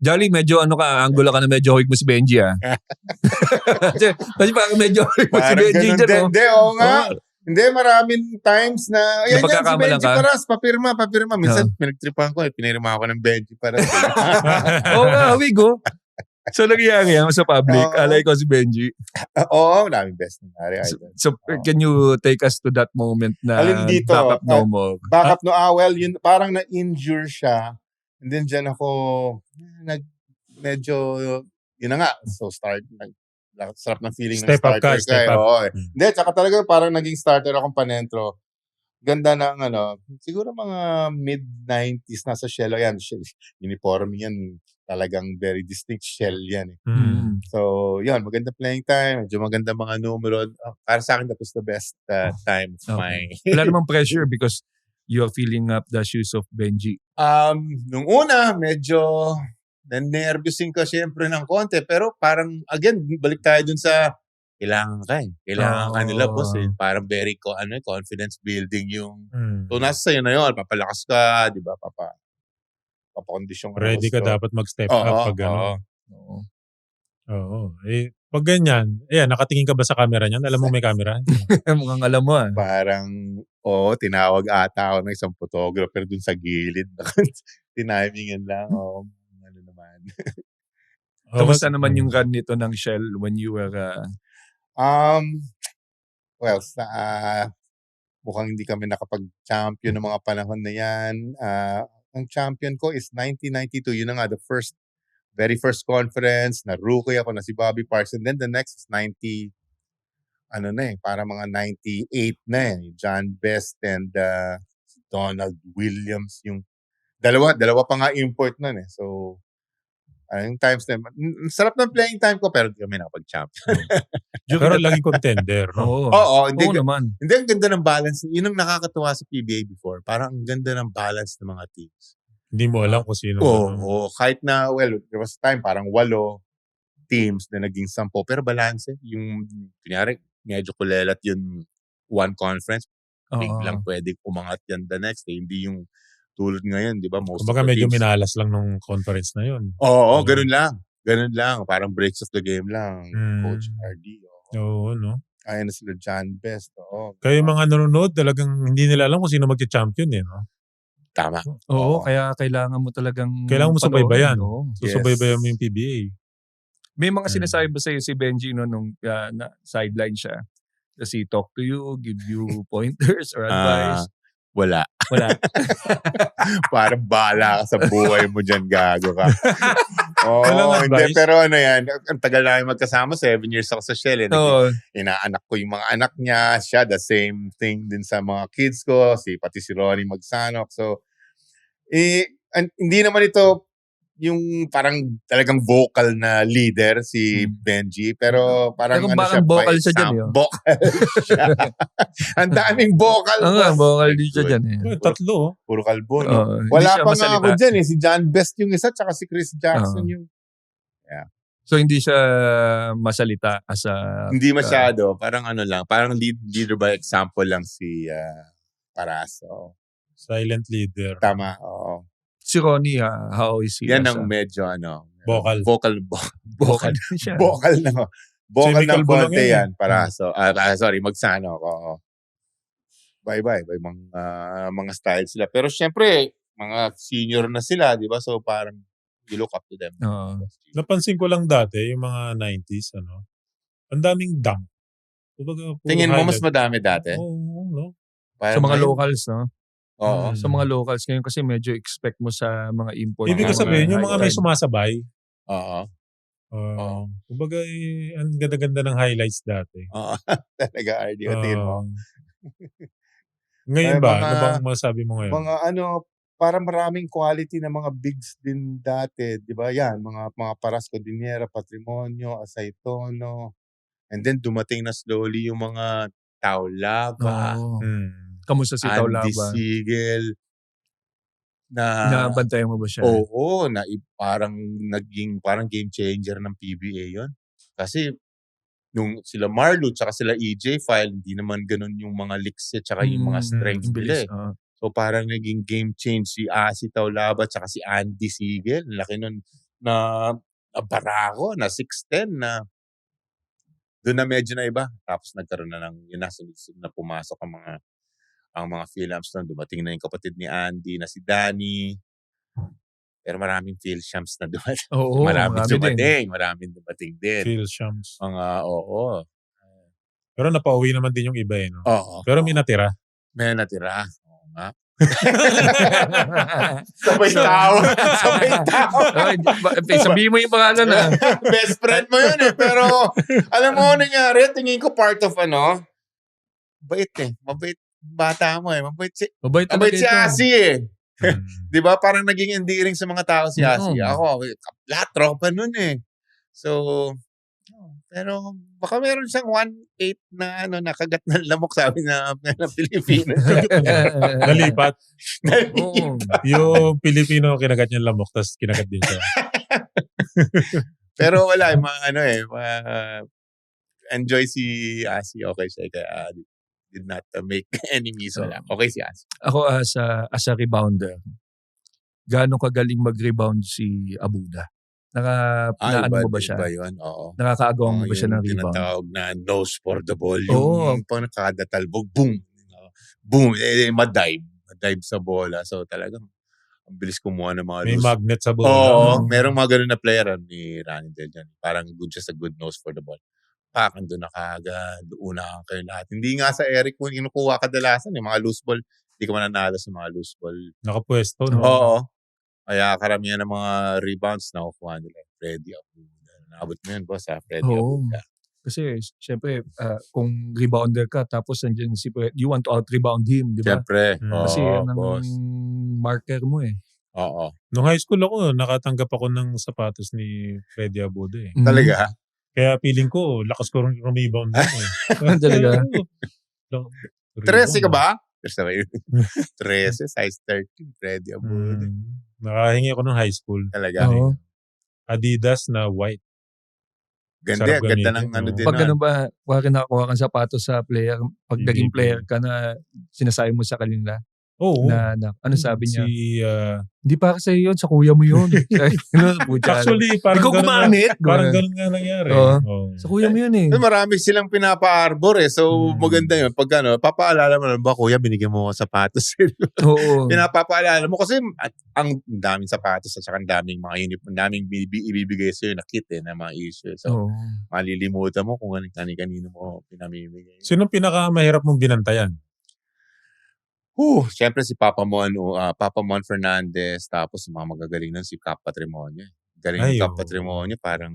Jolly, medyo angulo ka na medyo hoik mo si Benji Kasi parang medyo hoik mo si Benji dyan. Hindi, oo nga. Hindi, maraming times na, ayan yan, si Napagkakamalan Benji ka? Paras, papirma. Minsan, pinagtripan ko, pinirma ako ng Benji Paras. Oo nga, Wigo. So, nangyayari yan sa public. Oo. Alay ko si Benji. Oo, maraming best nangyari. So, can you take us to that moment na Alin dito? back up no more? Back up no, well, yun, parang na-injure siya. And then dyan ako, medyo, yun na nga. So, sarap ng feeling Step ng up ka, starter step up. Oo. Hindi, tsaka talaga parang naging starter akong panentro. Ganda ng siguro mga mid-90s nasa Shell. Ayan, uniform yan. Talagang very distinct Shell yan eh. So, yun, maganda playing time. Medyo maganda mga numero. Para sa akin, that was the best time of my... Wala namang pressure because you're filling up the shoes of Benji. Nung una, medyo nervousin ka syempre ng konti. Pero parang, again, balik tayo dun sa kailangan ka eh. Kailangan ka nila, boss eh. Parang very confidence building yung... So, nasa sa'yo na yun. Papalakas ka, di ba? Papakondisyon ka. Ready ka dapat mag-step up pag Oo. Pag ganyan, nakatingin ka ba sa camera niyan? Alam mo may camera? Mukhang alam mo Parang, tinawag ata ako ng isang photographer dun sa gilid. Tinamingan lang. Ano naman. Kamusta naman yung run nito ng Shell when you were... Well, mukhang hindi kami nakapag-champion ng mga panahon na yan. Ang champion ko is 1992. Yun na nga, very first conference, na rookie ako na si Bobby Parks. And then the next is para mga 98 na eh. John Best and Donald Williams. Yung dalawa pa nga import nun eh. So, yung times na, sarap ng playing time ko pero hindi kami nakapag-champion. Pero laging contender, no? Oo, hindi naman. Hindi, ang ganda ng balance. Yun ang nakakatuwa sa PBA before. Parang ang ganda ng balance ng mga teams. Hindi mo alam kung sino. Oo. Kahit na, there was time, parang 8 teams na naging 10. Pero balance, yung, kunyari, medyo kulelat yung one conference. Biglang pwede umangat yan the next. Hindi yung tulad ngayon, di ba? Kumbaga medyo minalas lang nung conference na yun. Oo, ganun lang. Ganun lang. Parang breaks of the game lang. Coach RD. Oo, no? Ayan na sila John Best. Kaya yung mga nanonood, talagang hindi nila alam kung sino mag-champion eh, no? Tama. Oo, kaya kailangan mo talagang... Kailangan mo subaybayan. Susubaybayan mo Yes. yung PBA. May mga sinasabi ba sa'yo si Benji nung na sideline siya? Does he talk to you, give you pointers or advice? Wala. Parang bahala ka sa buhay mo dyan, gago ka. Walang Hindi, advice? pero yan, ang tagal namin magkasama, 7 years ako sa Shell. Inaanak ko yung mga anak niya, siya, the same thing din sa mga kids ko, pati si Ronnie Magsanok. So, hindi naman ito yung parang talagang vocal na leader si Benji, pero parang Pero ano siya, parang by vocal siya dyan example, eh. Oh. vocal siya. Ang daming vocal. Oo nga, boss. vocal din siya Good. dyan eh. Tatlo. Puro kalbo, no? Oo, hindi Wala siya pa nga ako masalita. dyan eh. Si John Best yung isa, tsaka si Chris Jackson Oo. yung... So hindi siya masalita as a... Hindi masyado. Parang ano lang. Parang leader by example lang si Paraso. Silent leader. Tama, oo. Si Ronnie, how is he? Yan as ang a- medyo ano. Vocal. Vocal din siya. Vocal na. Vocal ng Semi-kalbo lang konti yun eh. yan. Paraso. Sorry, magsano ako. Oo. Bye-bye. Mga style sila. Pero syempre, mga senior na sila, di ba? So parang you look up to them. Oo. Napansin ko lang dati, yung mga 90s, ano, ang daming dunk. Kumbaga, puro Tingin mo mas highlight. madami dati? Oo, no? Sa Parang mga ngayon, locals, no? Oo. Sa mga locals ngayon kasi medyo expect mo sa mga import. Ibig ko mga sabihin, yung mga may highlight. sumasabay, Oo. kumbaga, ang ganda-ganda ng highlights dati. Oo. Talaga, RD. Tingin mo. Ngayon Ay, ba? mga- Ano bang masabi mo ngayon? Mga ano, para maraming quality na mga bigs din dati, 'di ba? Yan, mga Parasco Dinera, Patrimonio, Asaytono. And then dumating na slowly yung mga Taulaba, Oo. Hmm. Kamusta si Andy Taulaba? Sigel na Nabantayan mo ba siya? oo, parang naging parang game changer ng PBA 'yon. Kasi nung sila Marlo tsaka sila EJ File, hindi naman ganun yung mga leaks tsaka yung mga strengths Ang nila bilis. eh. So parang naging game change si Asi Taulaba tsaka si Andy Sigel. Laki nun na barako na 6'10 na doon na medyo na iba. Tapos nagkaroon na ng yun na sunod na pumasok ang mga Philams doon. Dumating na yung kapatid ni Andy na si Danny. Pero maraming Philshams na dumating. Oo, marami din. Maraming dumating din. Phil Shams. Mga oo. Pero napauwi naman din yung iba eh, no? Oo. Pero may natira. May natira. Oo nga. Sabay tao. Sabay tao. Ay, sabihin mo yung pangalan na. Best friend mo yun eh. Pero alam mo ano nangyari? Tingin ko part of bait eh. Mabait bata mo eh. Mabait Mabait talaga si ito. Asi eh. Hmm. Di ba? Parang naging endearing sa mga tao si Asi. Ako, lahat tropa nun eh. So, pero baka meron siyang 1/8 na nakagat ng lamok sabi na Pilipino. Nalipat. Oo. Yung Pilipino kinagat niya lamok, tapos kinagat din siya. Pero wala, enjoy si Asi. Okay siya. Kaya did not make enemies. Wala. Okay si Asi. Ako as a rebounder, gaano kagaling mag-rebound si Abuda? Naano mo ba siya? Iba yun, oo. Nakakaagaw mo ba siya ng Yung rebound? tinatawag na nose for the ball. Oo. Yung pang nakadatalbog, boom. Boom. Madive. Madive sa bola. So talagang ang bilis kumuha ng mga May loose. magnet sa bola. Oo. Merong mga ganun na player ni Ronnie Del dyan. Parang just a good nose for the ball. Pakan doon na kaagad. Una kayo lahat. Hindi nga sa Eric kung kinukuha kadalasan. Yung mga loose ball. Hindi ka mananalo sa mga loose ball. Nakapwesto, no? Oo. Kaya karamihan ng mga rebounds na kukuha nila. Freddy Abuda. Naabot mo yun, boss, Freddy Abuda. Kasi, syempre, kung rebounder ka, tapos nandiyan you want to out-rebound him, di ba? Siyempre. Kasi Oo, yan ang boss. marker mo eh. Oo. Nung high school ako, nakatanggap ako ng sapatos ni Freddy Abuda eh. Talaga? Kaya feeling ko, lakas ko rin rebound din eh. Talaga? 13 ka ba? 13, size 13, Freddy Abuda. Nakahingi ako ng high school. Talaga. Oo. Adidas na white. Ganda, Sarap ganda gamitin, ng ano oo. din. Pag ganun ba, wala nakuha kang sapatos sa player, pag naging Hindi. player ka na sinasabi mo sa kanila, Oo. ano sabi niya? Hindi para sa yun, sa kuya mo yun. Actually, parang Ikaw ganun gumamit. Parang ganun nga nangyari. Oo. Oo. Sa kuya mo yun eh. Marami silang pinapa-arbor eh. So, maganda yun. Pag papaalala mo naman ba, kuya, binigyan mo ako sapatos. Oo. Pinapapaalala mo kasi ang daming sapatos at saka ang daming mga uniform, ang daming ibibigay sa'yo na kit eh, na mga issue. So, Oo. malilimutan mo kung kanino mo pinamimigay. Sinong pinakamahirap mong binantayan? Siyempre si Papa Mon Fernandez, tapos mga magagaling nun si Cap Patrimonio. Galing Ay, ni Cap oo. Patrimonio, parang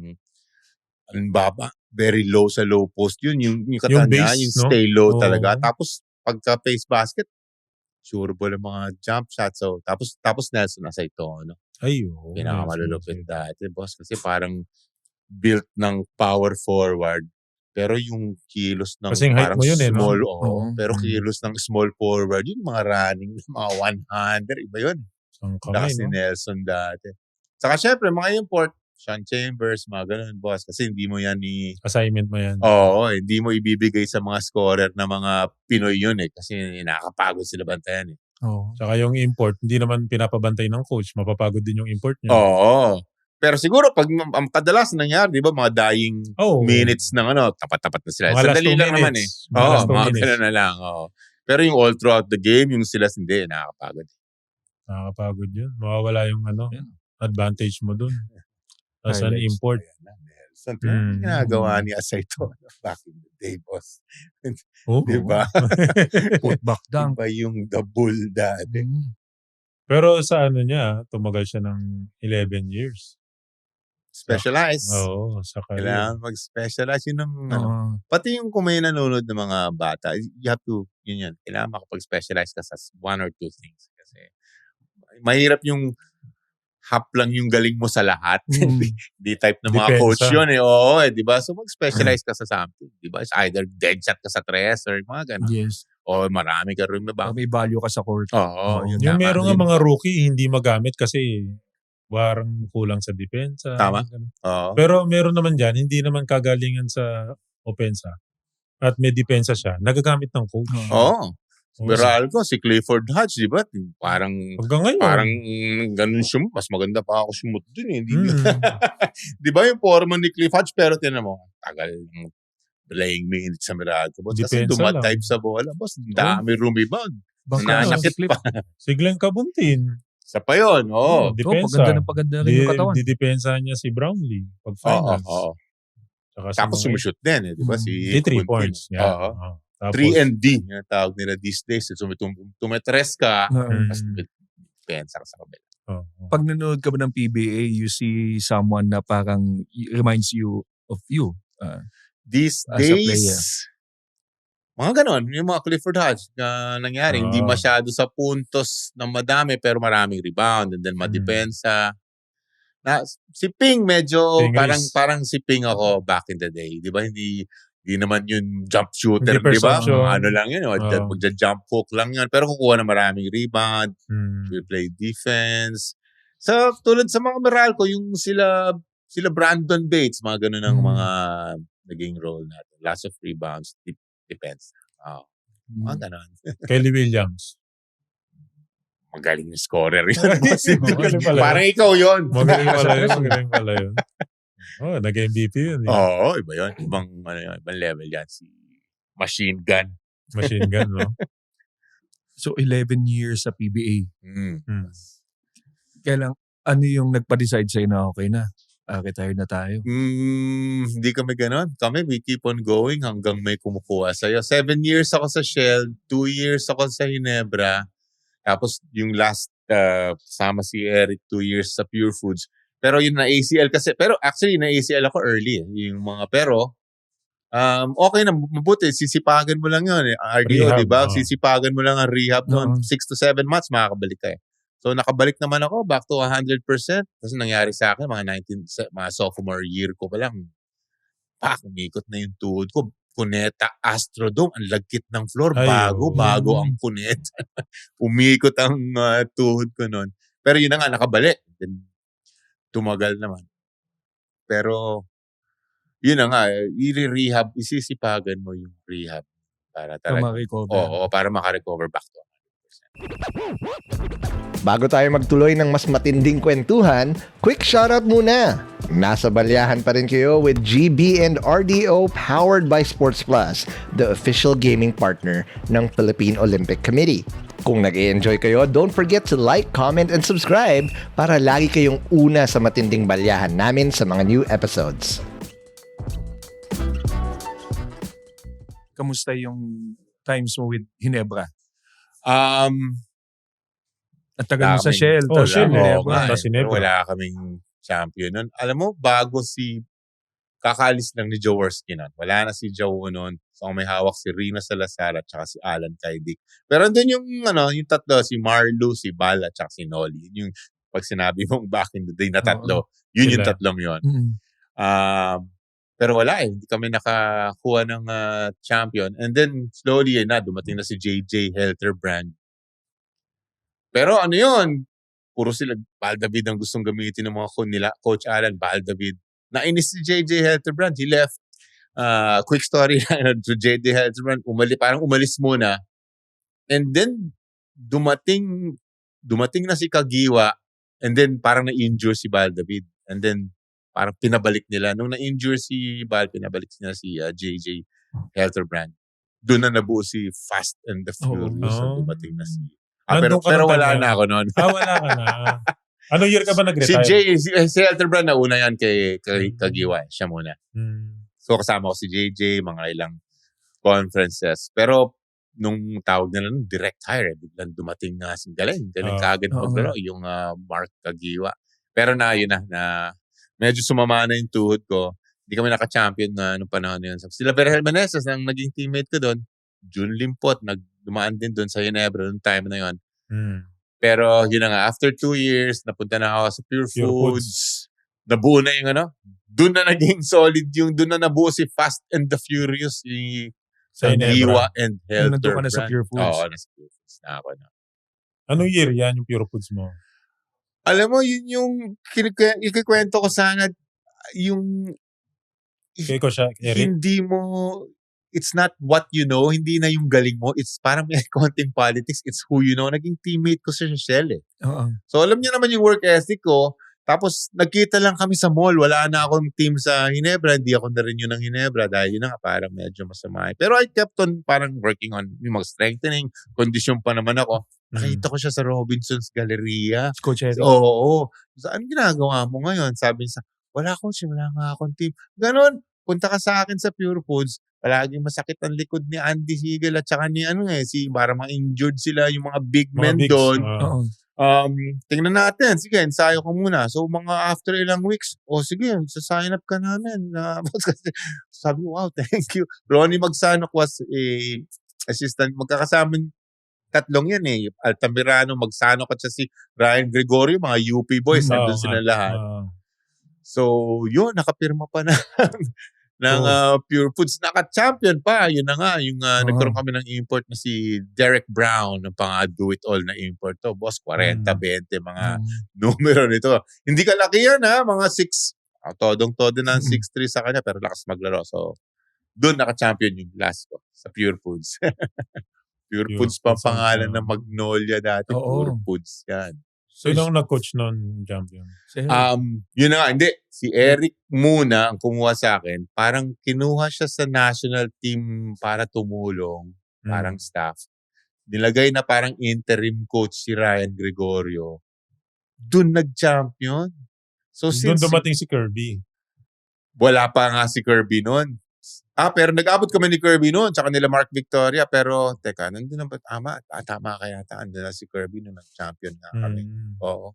ang baba, very low sa low post yun. Yung katanda, base, yung no? stay low Oo. talaga. Tapos pagka face basket, sure ball ang mga jump shots. So, tapos Nelson Asaytono. Ay, oo. Pinakamalulupit dati, boss. Kasi parang built ng power forward. Pero yung kilos ng Kasing height parang mo yun eh, no? small, Oo. pero kilos ng small forward, yung mga running, mga 100, iba yun. Ang kamay, Lakas ni no? Nelson dati. Saka syempre, mga import, Sean Chambers, mga ganun, boss. Kasi hindi mo yan Assignment mo yan. Oo, hindi mo ibibigay sa mga scorer na mga Pinoy yun eh. Kasi nakakapagod sila bantayan eh. Oo. Tsaka yung import, hindi naman pinapabantay ng coach. Mapapagod din yung import niya. Oo. Pero siguro, pag ang kadalas nangyari, di ba, mga dying minutes ng tapat-tapat na sila. Mga last Sandali 2 lang naman eh. minutes. Mga Oo, last 2 mga minutes. ganun na lang. Oo. Pero yung all throughout the game, yung sila hindi, nakakapagod. Nakakapagod yun. Mawawala yung advantage mo dun. As an Highlights import. na yan, Nelson. Ano ginagawa ni Asayto back in the day, boss? Oo. Di ba? Putback dunk. Iba yung the bull dati. Pero sa niya, tumagal siya ng 11 years. Specialized. Oo, sa career. Kailangan mag-specialize. Yun ang, pati yung kung may nanonood ng mga bata, you have to, yun. Kailangan makapag-specialize ka sa 1 or 2 things. Kasi mahirap yung hap lang yung galing mo sa lahat. Di type ng mga Depensa. coach yun eh. Oo di ba? So mag-specialize ka sa something. Di ba? It's either dead shot ka sa 3 or mga ganun. Yes. O marami ka rin ba? May value ka sa court. Oo. Yung Yung tama. meron nga mga rookie, hindi magamit kasi parang kulang sa depensa. Tama. Ganun. Oo. Pero meron naman dyan, hindi naman kagalingan sa opensa. At may depensa siya. Nagagamit ng coach. Oo. Meral ko, si Clifford Hodge, di ba? Parang, hanggang ngayon. parang ganun siya. Mas maganda pa ako sumut dun eh. Di ba yung forma ni Cliff Hodge? Pero tinan mo, tagal ng playing minutes sa Meral ko. Kasi Depensa dumatype sa bola. Boss, dami rebound. Nanakit pa. Si Glenn Cabuntin. Sa pa yun, oo. Depensa. Paganda rin yung katawan. Didepensa niya si Brownlee pag finals. Oo. mga- Tapos sumushoot din eh, di ba? Si 3 Quintin. points. Yeah. Oo. Tapos, 3 and D, yung tawag nila these days. So, tumetres ka, Oo. tapos depensa ka sa kabila. Pag nanonood ka ba ng PBA, you see someone na parang reminds you of you. These As a player. days, mga ganon, yung mga Clifford Hodge na nangyari. Hindi masyado sa puntos na madami, pero maraming rebound and then madepensa. Si Ping medyo Ping parang si Ping ako back in the day. Di ba? Hindi naman yun jump shooter, Hindi di ba? perception. Ano lang yun, magja-jump hook lang yun. Pero kukuha ng maraming rebound, will play defense. So, tulad sa mga Meralco, yung sila Brandon Bates, mga ganun ang mga naging role natin. Lots of rebounds, defense. Mga ganun. Kelly Williams. Magaling yung scorer yun. Magaling pala. Parang ikaw yun. Magaling pala yun. Nag-MVP yun. Oo, iba yun. Ibang level yan. Si Machine Gun. Machine gun, no? So, 11 years sa PBA. Kailang, ano yung nagpa-decide sa'yo na okay na? Retire na tayo. Hindi kami ganon. Kami, we keep on going hanggang may kumukuha sa'yo. 7 years ako sa Shell, 2 years ako sa Ginebra. Tapos yung last, sama si Eric, 2 years sa Pure Foods. Pero yun na ACL kasi. Pero actually, na ACL ako early. Yung mga, pero, okay na, mabuti. Sisipagan mo lang yun. RDO, di ba? Sisipagan mo lang ang rehab noon. 6 to 7 months, makakabalik ka eh. So, nakabalik naman ako back to 100%. Kasi nangyari sa akin, mga sophomore year ko pa lang. Umikot na yung tuhod ko. Cuneta Astrodome, ang lagkit ng floor. Bago ang Cuneta. Umikot ang tuhod ko noon. Pero yun na nga, nakabalik. Then, tumagal naman. Pero, yun na nga, i-rehab, isisipagan mo yung rehab. Para talaga. Para makarecover back to 100%. Bago tayo magtuloy ng mas matinding kwentuhan, quick shoutout muna! Nasa Balyahan pa rin kayo with GB and RDO powered by Sports Plus, the official gaming partner ng Philippine Olympic Committee. Kung nag-i-enjoy kayo, don't forget to like, comment, and subscribe para lagi kayong una sa matinding balyahan namin sa mga new episodes. Kamusta yung times mo with Ginebra? At tagal mo sa Shell. Wala kaming champion nun. Alam mo, bago kakalis lang ni Jaworski nun. Wala na si Joe nun. So, may hawak si Rina Salazar at saka si Alan Kaidik. Pero andun yung tatlo, si Marlo, si Bal at saka si Noli. Yung Pag sinabi mong back in the day na tatlo, yun yung Sila. tatlong yun. Mm. Pero wala hindi kami nakakuha ng champion. And then slowly dumating na si JJ Helterbrand. Pero ano yun, puro sila Baldavid ang gustong gamitin ng mga nila, Coach Alan Baldavid. Nainis si JJ Helterbrand, he left. Quick story to JJ Helterbrand, parang umalis muna. And then dumating na si Kagiwa, and then parang na-injure si Baldavid. And then parang pinabalik nila. Nung na-injure si Bal, pinabalik nila si JJ Helterbrand. Doon na nabuo si Fast and the Furious. Dumating na si... pero wala na ako noon. Wala ka na. Anong year ka ba nag-retire? Si Helterbrand na una yan kay Kagiwa. Siya muna. So kasama ko si JJ, mga ilang conferences. Pero nung tawag nila nung direct hire, biglang dumating nga si Galing kaagad maglaro, yung Mark Kagiwa. Pero yun na medyo sumama na yung tuhod ko. Hindi kami naka-champion nung panahon na yun. Sila Berhel Meneses, ang naging teammate ko doon, Jun Limpot, dumaan din doon sa Ginebra noong time na yun. Pero yun na nga, after 2 years, napunta na ako sa Pure Foods. Nabuo na yung doon na naging solid doon na nabuo si Fast and the Furious, sa Giwa and Helterbrand. Nandun ka na sa Pure Foods. Oo, nasa Pure Foods na ako na. Anong year yan yung Pure Foods mo? Alam mo, yun yung ikikwento ko sana, yung Kaya ko siya, Eric? hindi mo, it's not what you know, hindi na yung galing mo, it's parang may konting politics, it's who you know. Naging teammate ko sa Shell So alam niya naman yung work ethic ko. Tapos, nagkita lang kami sa mall. Wala na akong team sa Ginebra. Hindi ako na rin yun ng Ginebra dahil yun na nga parang medyo masama. Pero I kept on parang working on yung mga strengthening. Kondisyon pa naman ako. Nakita ko siya sa Robinson's Galleria. Coach Eric. Oo. So, ano ginagawa mo ngayon? Sabi niya, wala nga akong team. Ganon. Punta ka sa akin sa Pure Foods. Palaging masakit ang likod ni Andy Siegel at saka ni parang mga injured sila, yung mga big men doon. Tingnan natin. Sige, ensayo ko muna. So, mga after ilang weeks, sige, sa-sign up ka namin. Sabi ko, wow, thank you. Ronnie Magsanok was assistant. Magkakasamang tatlong yan Altamirano, Magsanok at si Ryan Gregorio, mga UP boys. Nandun sila lahat. So, yun, nakapirma pa na ng Pure Foods. Naka-champion pa. Yun na nga. Yung nagkaroon kami ng import na si Derek Brown, ng do-it-all na import to. Boss, 40, 20, mga numero nito. Hindi kalaki yan mga 6. Todong-todo na 6'3" sa kanya, pero lakas maglaro. So, doon naka-champion yung last ko sa Pure Foods. Pure Foods pa pangalan ng Magnolia dati. Pure Foods yan. So, yung nag-coach nun, champion? Yun na nga, hindi. Si Eric muna ang kumuha sa akin. Parang kinuha siya sa national team para tumulong. Parang staff. Nilagay na parang interim coach si Ryan Gregorio. Doon nag-champion. So, doon dumating si Kirby. Wala pa nga si Kirby noon. Pero nag-abot kami ni Kirby noon, tsaka nila Mark Victoria. Pero, teka, nandun na ba? Tama kaya andun na si Kirby noon, nag-champion na kami. Oo.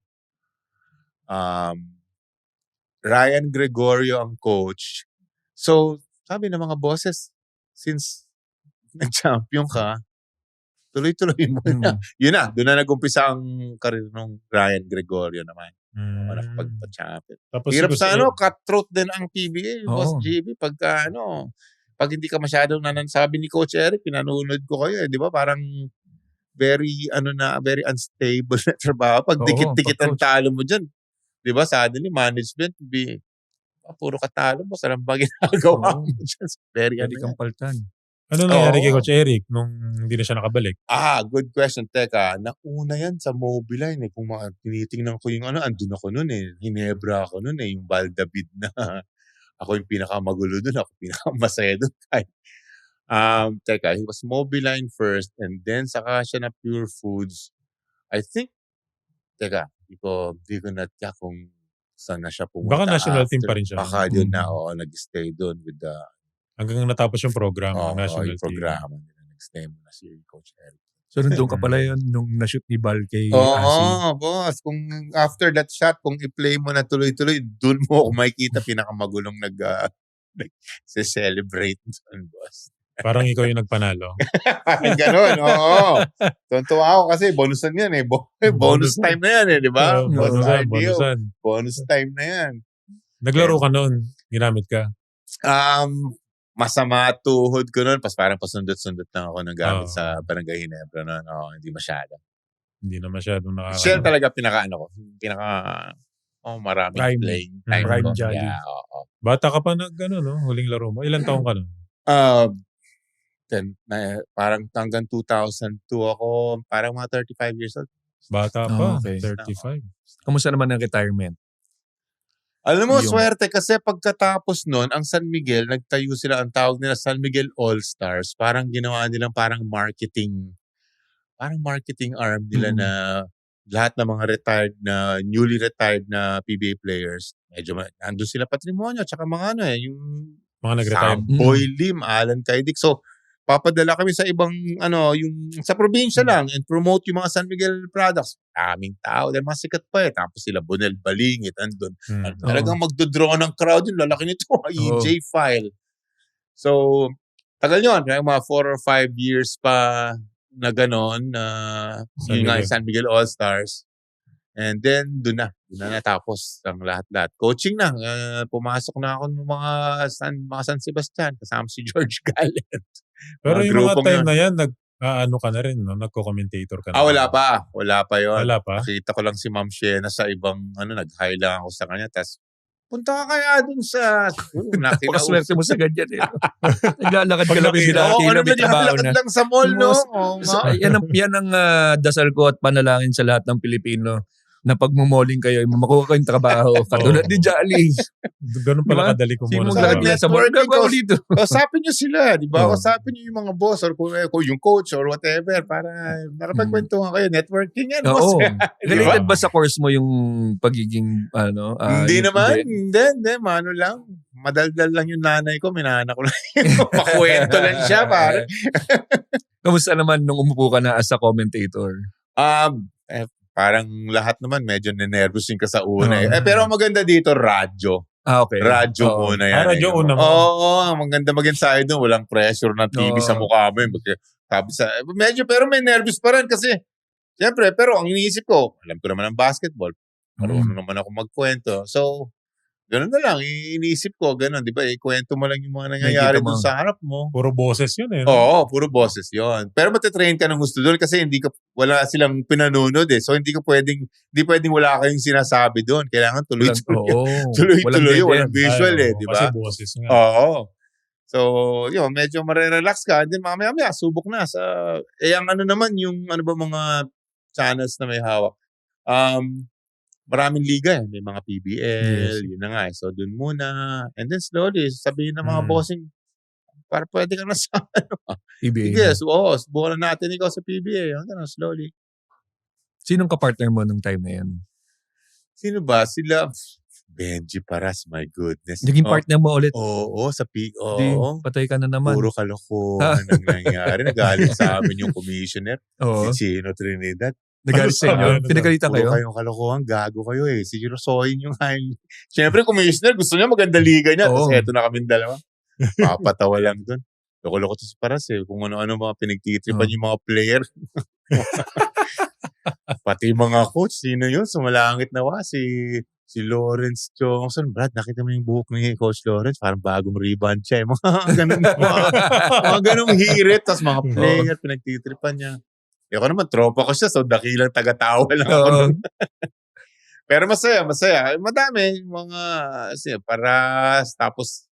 Ryan Gregorio ang coach. So, sabi ng mga bosses, since nag-champion ka, tuloy-tuloy mo na. Yun na, doon na nag-umpisa ang karir ng Ryan Gregorio naman. Nakapagpa-champion. Hirap sa cutthroat din ang PBA, Boss GB, pag hindi ka masyadong sabi ni Coach Eric, pinanunod ko kayo, di ba? Parang very unstable na trabaho. Pag dikit-dikit ang talo mo dyan, di ba? Suddenly, management, puro katalo mo, sarang ba ginagawa mo dyan? Very kang paltan. Ano nangyari kay Coach Eric nung hindi na siya nakabalik? Good question. Teka, nauna yan sa Mobiline. Kung tinitingnan ko yung andun ako nun Ginebra ako nun yung Baldavid na ako yung pinakamagulo dun, ako pinakamasaya dun. Teka, he was Mobiline first and then saka siya na Pure Foods. I think, hindi ko na-check kung saan na siya pumunta. Baka national team pa rin siya. Baka yun na, nag-stay dun with the... Hanggang natapos yung program ng national yung programa nila. Nag-stay mo na si Coach Eric. So, nandun ka pala yun nung na-shoot ni Bal kay boss. Kung after that shot, kung i-play mo na tuloy-tuloy, dun mo kung makikita pinakamagulong nag-celebrate doon, boss. Parang ikaw yung nagpanalo. Parang gano'n, oo. Tuntua ako kasi bonusan yan eh. Bonus time na yan eh, di ba? Bonus time na yan. Naglaro ka noon, ginamit ka? Masama tuhod ko noon, parang pasundot-sundot lang ako ng gamit sa Barangay Ginebra noon. Hindi masyado. Hindi na masyadong nakakano. Siya talaga maraming playing time Prime ko. Jolly. Yeah, Bata ka pa huling laro mo. Ilang taong ka nun? Parang hanggang 2002 ako, parang mga 35 years old. Bata pa, okay. 35. Kamusta naman ang retirement? Alam mo, swerte kasi pagkatapos nun, ang San Miguel, nagtayo sila, ang tawag nila San Miguel All-Stars. Parang ginawa nilang parang marketing arm nila na lahat ng mga newly retired na PBA players, medyo nandun sila patrimonyo, tsaka mga yung mga nag-retire. Boy Lim, Alan Kaidik. So, papadala kami sa ibang, yung sa probinsya lang and promote yung mga San Miguel products. Daming tao, dahil mga sikat pa eh. Tapos sila Bonel Balingit, andun. Talagang magdodraw ng crowd yun, lalaki nito, EJ File. So, tagal yun, mga 4 or 5 years pa na gano'n, yung nga San Miguel All-Stars. And then, doon na natapos ang lahat-lahat. Coaching na, pumasok na ako ng mga San Sebastian, kasama si George Gallant. Pero yung mga time na yan, ka na rin, nagko-commentator ka na. Wala pa yun. Wala pa? Nakita ko lang si Ma'am Shena sa ibang, nag-hi lang ako sa kanya, tapos, punta ka kaya dun sa... Pakaswerte mo sa ganyan eh. Naglalakad ka lang sila. Naglalakad lang sa mall, no? Yan ang dasal ko at panalangin sa lahat ng Pilipino na pagmumoling kayo, makuha kayong trabaho. Katulad ni Jolly. Ganun pala kadali ko muna. Sa usapin nyo sila, di ba? Usapin nyo yung mga boss or yung coach or whatever para nakapagkwentuhan kayo. Networking yan, boss. Related ba sa course mo yung pagiging, Hindi naman. Hindi. Mano lang. Madaldal lang yung nanay ko. Minana ko lang yun. Pakwento lang siya, pare. Kamusta naman nung umupo ka na as a commentator? Parang lahat naman medyo nervousin ka sa una. Pero maganda dito, radyo. Okay. Radyo muna yan. Radyo una mo. Oo, maganda mag-inside doon. Walang pressure ng TV sa mukha mo. Medyo, pero may nervous pa rin kasi, siyempre, pero ang iniisip ko, alam ko naman ang basketball. Marunong naman ako magkwento. So, ganun na lang. Iniisip ko, ganun. Di ba? Ikwento mo lang yung mga nangyayari doon sa harap mo. Puro boses yun eh. Oo, puro boses yun. Pero matitrain ka ng gusto doon kasi wala silang pinanunod eh. So, hindi pwedeng wala kayong sinasabi doon. Kailangan tuloy-tuloy. Walang visual eh. Di ba? Kasi boses nga. Oo. So, yun, medyo marirelax ka. And then mamaya, subok na. Ang naman, yung mga channels na may hawak. Maraming liga eh. May mga PBL, yun na nga eh. So, dun muna. And then slowly, sabihin ng mga bossing, para pwede ka na sa PBA. Yes, subukan na natin ikaw sa PBA. Hanggang slowly. Sinong kapartner mo nung time na yan? Sino ba? Sila, Benji Paras, my goodness. Naging partner mo ulit? Oo, sa Di, patay ka na naman. Puro kalokohan ang nangyari. Nagalit sa amin yung commissioner. Si Chino Trinidad. Nagalit sa inyo? Pinagalitan kayo? Puro kayong kalokohan, gago kayo eh. Si Rosoyin yung hain. Siyempre, commissioner, gusto niya maganda liga niya. Tapos eto na kaming dalawa. Papatawa lang dun. Loko-loko to si Paras eh. Kung ano-ano mga pinagtitripan yung mga player. Pati mga coach, sino yun? Sumalangit na si Lawrence Johnson. Brad, nakita mo yung buhok ni Coach Lawrence? Parang bagong rebound siya. Mga ganung hirit. Tapos mga player, pinagtitripan niya. Ako naman, tropa ko siya. So, dakilang taga-tawa lang ako nun. Pero masaya. Madami. Mga Paras. Tapos,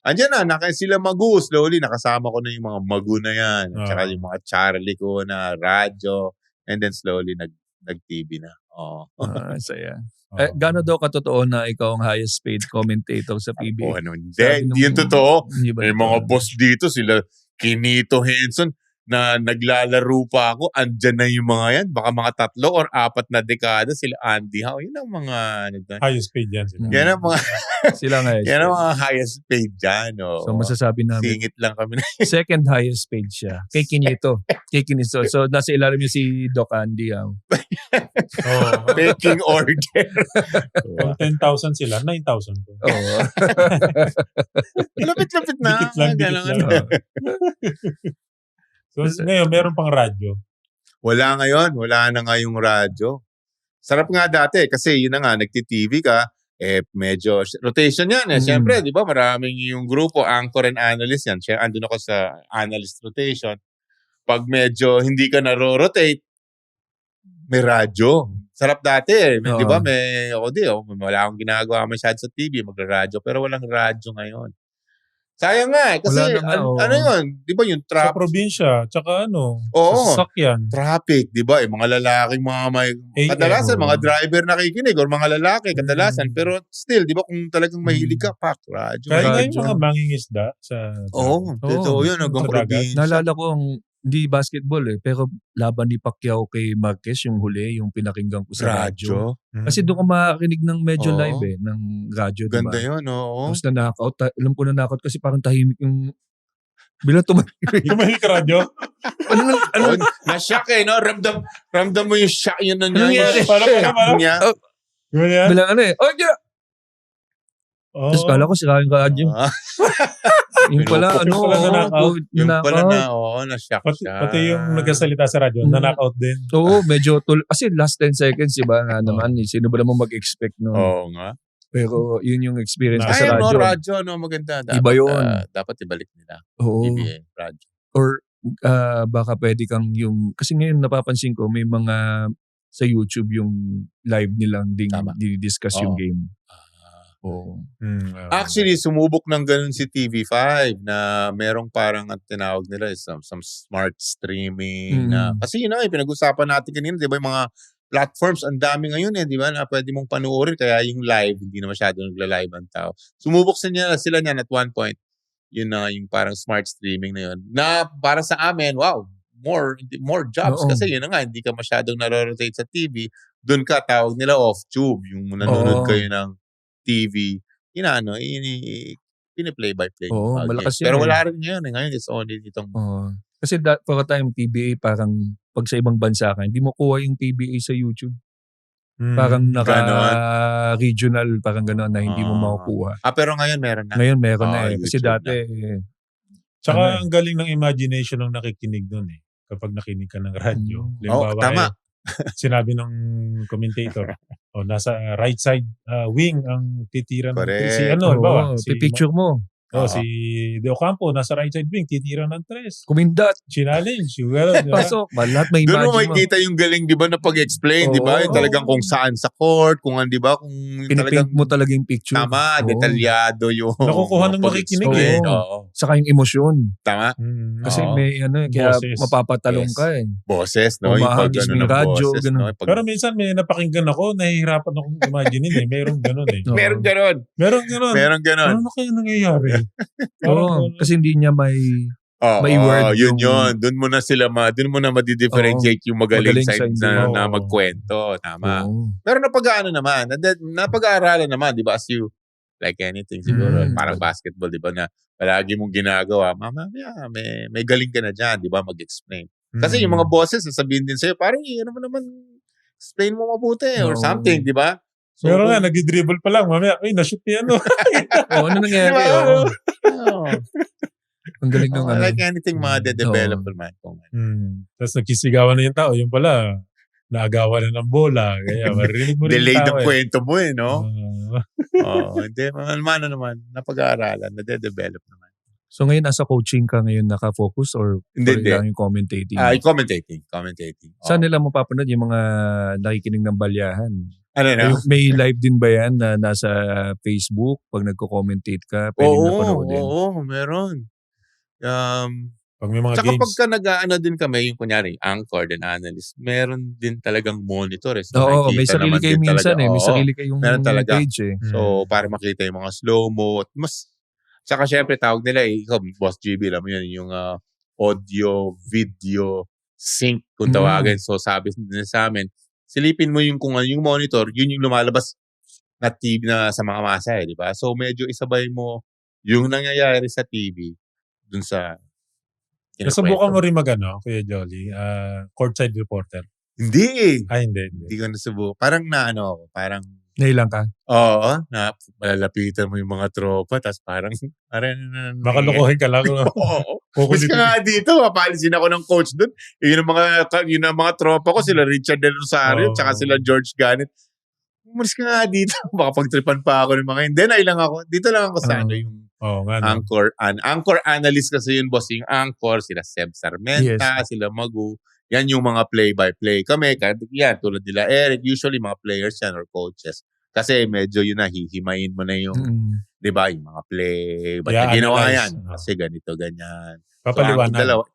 andyan na. Sila Magu. Slowly, nakasama ko na yung mga Magu na yan. Tsaka yung mga Charlie ko na radyo. And then slowly, nag-TV na. Saya. Gano'n daw katotoo na ikaw ang highest paid commentator sa PBA? Hindi yung totoo. May mga boss dito, sila Kinito Henson. na naglalaro pa ako, andyan na yung mga yan. Baka mga 3 or 4 na dekada sila Andy Howe. Yun ang mga highest paid yan sila. yan ang mga Sila nga. yan ang mga highest paid dyan. Oh. So masasabi namin, Singit lang kami na. second highest paid siya. Kay Kinito. So nasa ilalim niya si Doc Andy. Oh, Taking order. kung 10,000 sila, 9,000 po. Oo. Lapit-lapit na. Dikit lang, dikit Ganun, lang. ano. So, ngayon, meron pang radyo. Wala ngayon. Wala na nga yung radyo. Sarap nga dati kasi yun na nga, nagti-TV ka, medyo rotation yan. Siyempre, di ba, maraming yung grupo, anchor and analyst yan. Siya, andun ako sa analyst rotation. Pag medyo hindi ka na-rotate, may radyo. Sarap dati di ba? Wala akong ginagawa masyado sa TV, magra-radyo, pero walang radyo ngayon. Sayang nga kasi ano yun, di ba yung Sa probinsya, tsaka Oo. sa sasakyan. Traffic, di ba? Mga lalaking kadalasan, mga driver nakikinig or mga lalaki, kadalasan. Pero still, di ba kung talagang mahilig ka, pak, radyo. Kaya nga yung mga mangingisda sa... Oo, totoo yun. Hanggang probinsya. Naalala ko hindi basketball pero laban ni Pacquiao kay Marquez yung huli, yung pinakinggan ko sa radyo. Kasi doon ko makinig ng medyo live ng radyo. Ganda diba? yun, oo. Tapos na-knockout. Alam ko na-knockout kasi parang tahimik yung... Bilang tumahimik. Tumahimik ka radyo? Na-shock no? Ramdam mo yung shock yun na niya. Anong nangyari? Shock niya. Bilang Tapos kala ko sila yung radyo. Yung pala, na-shock siya. Pati yung nagkasalita sa radyo, na-knockout din. Oo, medyo kasi last 10 seconds, diba nga naman, sino ba naman mag-expect no? Oo nga. Pero yun yung experience ko sa Ay, radyo. radyo, maganda. Dapat, Iba yun. Dapat ibalik nila. Oo. PBA, radyo. Or baka pwede kang yung, kasi ngayon napapansin ko, may mga sa YouTube yung live nilang dinidiscuss yung game. Actually, sumubok ng ganun si TV5 na merong parang ang tinawag nila some smart streaming na kasi yun na pinag-usapan natin kanina, di ba, yung mga platforms ang dami ngayon di ba, na pwede mong panuorin kaya yung live hindi na masyado nagla-live ang tao. Sumubok sila niyan at one point. Yun na yung parang smart streaming na yun. Na para sa amin, wow, more jobs kasi yun na nga, hindi ka masyadong naro-rotate sa TV. Doon ka tawag nila off-tube, yung nanonood kayo ng TV, piniplay-by-play. Malakas yun. Pero wala rin ngayon. Ngayon, it's only itong... Kasi for a time, PBA parang pag sa ibang bansa ka, hindi mo kuha yung PBA sa YouTube. Parang naka-regional, parang gano'n na hindi mo makukuha. Pero ngayon meron na. Ngayon meron na Kasi dati... Tsaka ang galing ng imagination ng nakikinig nun kapag nakinig ka ng radyo. Tama. Sinabi ng commentator, nasa right side wing ang titira ng picture mo. Si De Ocampo, nasa right side wing, titira ng tres. Kumindat. Challenge. Pasok. Lahat may imagine mo. Doon mo makikita yung galing, di ba, na pag-explain, di ba? Yung talagang kung saan sa court, kung di ba, kung pinipaint mo talaga yung picture. Tama, detalyado yung nakukuha ng makikinig Saka yung emosyon. Tama. Kasi may kaya mapapatalong ka Boses, no? Umahagis mo yung radyo. Pero minsan may napakinggan ako, nahihirapan akong imagine Merong ganun Meron ganon. Ano kaya nangyayari? Kasi hindi niya may word. Yun. Doon mo na ma-differentiate yung magaling side na magkwento. Tama. Pero napag-aaralan naman, di ba? As you, like anything siguro, parang basketball, di ba, na palagi mong ginagawa, may galing ka na dyan, di ba, mag-explain. Kasi yung mga bosses, sasabihin din sa'yo, parang, explain mo mabuti or something, di ba? So, pero nga, nag-dribble pa lang. Mamaya, na-shoot niya ano nangyari? Ang galing ng like anything, ma-develop naman. Tapos nagkisigawan na yung tao. Yung pala, naagawan na ng bola. Kaya marinig mo rin delay yung tao. Delay ng kwento mo no? Hindi, naman, napag-aaralan, nade-develop naman. So ngayon, nasa coaching ka ngayon naka-focus or lang yung commentating? Commentating. Saan nila mapapanood yung mga nakikinig ng balyahan? Ano na? May live din ba yan na nasa Facebook? Pag nagko-commentate ka, pwede na panoodin? Oo, meron. Pag may mga tsaka games. pagka nag-aano din kami, yung kunyari, anchor and analyst, meron din talagang monitor. Oo, may sarili kayo minsan may sarili kayong page So, para makita yung mga slow-mo. Tsaka syempre, tawag nila ikaw, Boss GB, alam mo yun, yung audio, video, sync kung tawagin. So sabi nila sa amin, silipin mo yung kung ano yung monitor, yun yung lumalabas na TV na sa mga masa di ba? So medyo isabay mo yung nangyayari sa TV dun sa Nasubukan mo rin Kuya Jolly, courtside reporter? Hindi eh. Hindi. Hindi ko nasubukan. Parang ako, parang Nailang ka? oo, na malalapitan mo yung mga tropa tapos parang Baka lokohin ka lang. oo. Mas ka nga dito, papalisin ako ng coach dun. Yun ang mga tropa ko, sila Richard Del Rosario, tsaka sila George Ganit. Umalis ka nga dito, baka pagtripan pa ako ng mga hindi, nailang ako. Dito lang ako sa yung anchor analyst kasi yun, boss. Yung anchor, sila Seb Sarmenta, sila Magu. Yan yung mga play-by-play. Kami, yan, tulad nila Eric, usually mga players yan or coaches. Kasi medyo yun na, hihimayin mo na yung, di ba, yung mga play. Ba't ginawa yan? Kasi ganito, ganyan. Papaliwanag.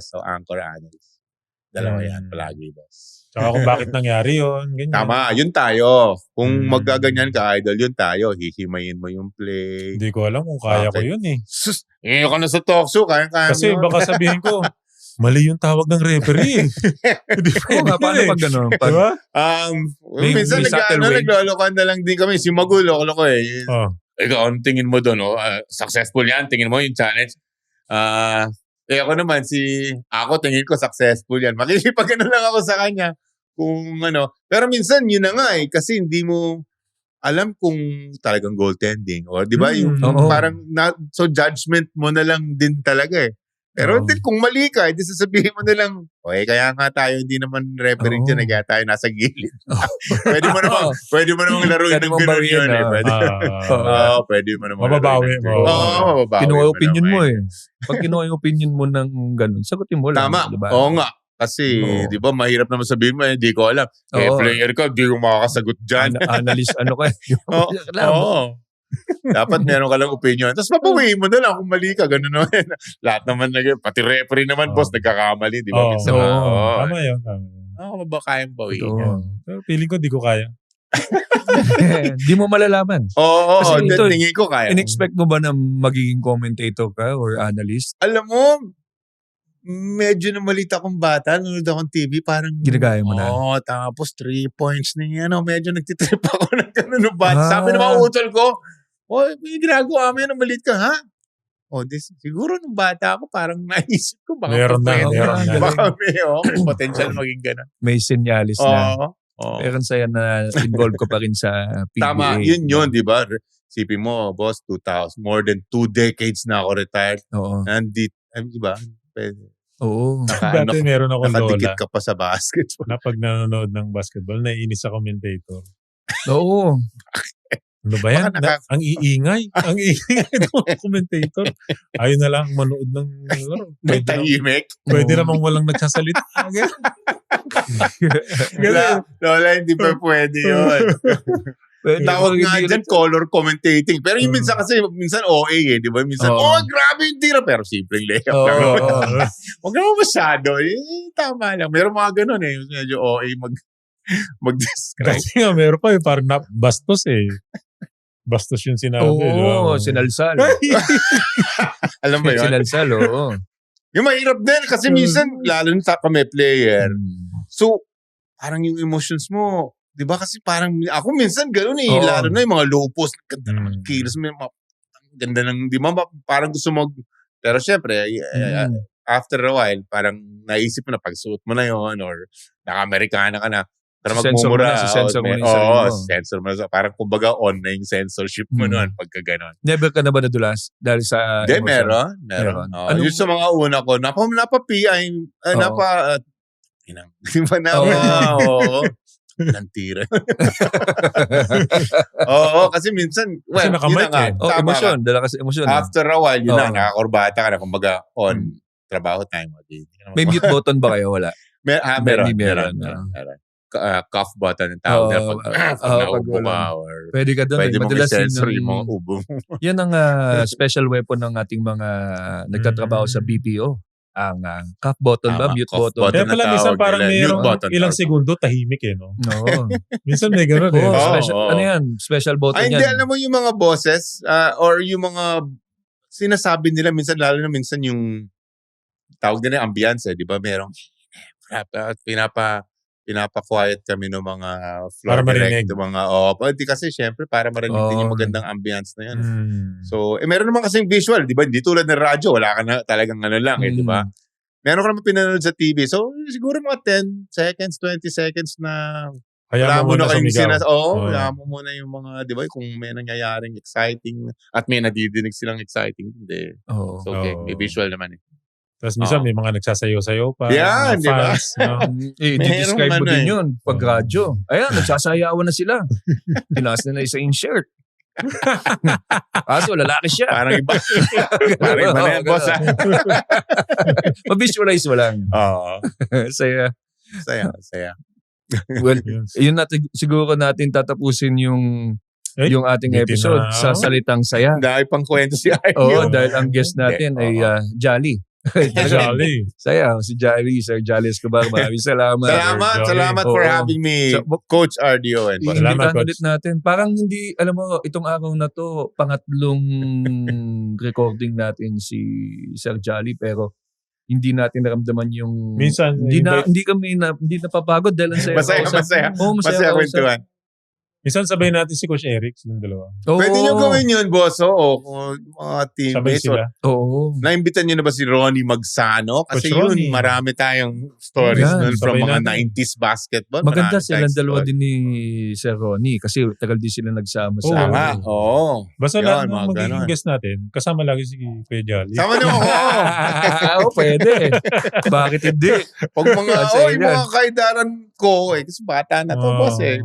So anchor analyst. Dalawa yan, palagi, boss. Tsaka kung bakit nangyari yun, ganyan. Tama, yun tayo. Kung magaganyan ka, idol, yun tayo. Hihimayin mo yung play. Hindi ko alam kung kaya ko yun eh. Sus, ngayon ka na sa talk show, kaya kasi baka sabihin ko, mali yung tawag ng referee eh. Oo nga, paano pag gano'n? Diba? Minsan naglolokan na lang din kami. Si Magulo, ko eh. Ikaw, tingin mo doon, successful yan. Tingin mo yung challenge. Ako naman, ako tingin ko successful yan. Makikipag lang ako sa kanya. Kung pero minsan yun na nga eh. Kasi hindi mo alam kung talagang goaltending. Or di ba yung parang, so judgment mo na lang din talaga eh. Pero kung mali ka, hindi sasabihin mo na lang, kaya nga tayo hindi naman referee dyan, kaya tayo nasa gilid. Pwede mo namang laruin ng gano'n yun eh. Pwede mo namang mababawi mo. Mababawi kinuha yung opinion mo eh. Pag kinuha yung opinion mo ng gano'n, sagutin mo lang. Tama. Diba? Oo nga. Kasi, di ba, mahirap naman sabihin mo, hindi ko alam. Player ka, hindi ko makakasagot dyan. Analyst, ka. Oo. Dapat meron ka lang opinion. Tapos papawiin mo na lang kung mali ka. Ganun naman. Lahat naman, pati referee naman, boss, nagkakamali. Di ba? Tama yun. Ako ba kayang bawiin? Pero feeling ko, di ko kaya. Di mo malalaman. Oo, tingin ko kaya. In-expect mo ba na magiging commentator ka or analyst? Alam mo, medyo na malita akong bata, nanonood akong TV, parang ginagaya mo na. Tapos 3 points na yan. Medyo nagtitrip ako ng ganun ng bata. Sabi ng mga utol ko, may ginagawa mo yan, maliit ka, ha? Siguro nung bata ako, parang naisip ko, baka meron na. Baka may potential maging ganun. May senyalis na. Pero saya na involved ko pa rin sa PBA. Tama, yun, di ba? Sipin mo, boss, 2000, more than 2 decades na ako retired. Di ba? Oo. Dati meron akong lola. Nakadikit ka pa sa basketball. Na pag nanonood ng basketball, naiinis sa commentator. Oo. Ano ba yan? Ang iingay. Ang iingay ng commentator. Ayaw na lang manood ng laro. Tahimik. Pwede namang walang nagsasalita. Lola, hindi pa pwede yun. Tawag nga dyan, color commentating. Pero yung minsan kasi, minsan OA eh, di ba? Minsan, grabe yung tira. Pero simpleng layup lang. Huwag naman masyado. Tama lang. Meron mga ganun eh. Medyo OA mag-describe. Kasi nga, meron pa eh. Parang bastos eh. Bastos yung sinabi. Oo, sinalsal. Alam mo yun? Sinalsal, oo. Yung mahirap din kasi minsan, lalo na kami player. So, parang yung emotions mo, di ba kasi parang, ako minsan gano'n eh, lalo na yung mga low post, ganda naman kilos, ganda ng, di ba, parang gusto mo, pero syempre, after a while, parang naisip mo na pagsuot mo na yon or naka-Amerikana ka na, para magmumura. Sensor mo na sensor mo na. Parang kumbaga on na yung censorship mo noon pagka gano'n. Never ka na ba nadulas? Dahil sa... Hindi, meron. Yung sa mga una ko, napa-PI, tira. Kasi minsan, kasi nakamike eh. Emosyon. Dala kasi emosyon. After a while, yun na, nakakurbata ka na, kumbaga on, trabaho time. May mute button ba kayo? Wala? Meron. Cough button ang tawag na pag naubo ka or pwede ka doon. Pwede mong i-sensor yung mga ubo mo. Yan ang special weapon ng ating mga nagtatrabaho sa BPO. Ang cough button ba? Mute button. Kaya pala minsan parang mayroong ilang segundo tahimik eh, no? No. Minsan may gano'n eh. Ano yan? Special button yan. Hindi, alam mo yung mga bosses or yung mga sinasabi nila minsan, lalo na minsan yung tawag din yung ambiance, di ba? Merong pinapa-quiet kami ng mga floor Para marinig. direct, mga hindi kasi syempre para marinig din yung magandang ambiance na yun. So, meron naman kasing visual, di ba? Hindi tulad ng radyo, wala ka na talagang lang, di ba? Meron ka naman pinanood sa TV. So, siguro mga 10 seconds, 20 seconds na wala mo na kayong wala mo muna yung mga, di ba, kung may nangyayaring exciting at may nadidinig silang exciting, hindi. So, okay, may visual naman eh. Tapos minsan may mga nagsasayaw-sayaw pa. Yan, di ba? I-describe mo din yun pag radyo. Ayan, nagsasayawan na sila. Pinas na isa yung shirt. Kaso lalaki siya. Parang iba. Parang iba na yan, boss. Ma-visualize mo lang. Saya. Well, yun natin, siguro natin tatapusin yung ating episode sa salitang saya. Dahil pang kwento si Aryo. Dahil ang guest natin ay Jolly. Jolly. Saya, si Jolly, Sir Jolly Escobar. Maraming salamat. Salamat for having me, Coach RDO. Salamat ulit natin. Parang hindi, alam mo, itong araw na to, pangatlong recording natin si Sir Jolly, pero hindi natin naramdaman yung minsan hindi napapagod dahil ang masaya kwentuhan. Minsan sabay natin si Coach Eric, yung dalawa. Pwede nyo gawin yun, boss. Mga teammates. Naimbitan nyo na ba si Ronnie Magsano? Kasi yun, marami tayong stories nun from mga 90s basketball. Maganda silang dalawa din ni Sir Ronnie kasi tagal din sila nagsama sa amin. Basta lang magiging guest natin, kasama lagi si Kuya Jolly. Sama niyo ako. Pwede. Bakit hindi? Pag mga kaidaran ko, kasi bata na to, boss eh.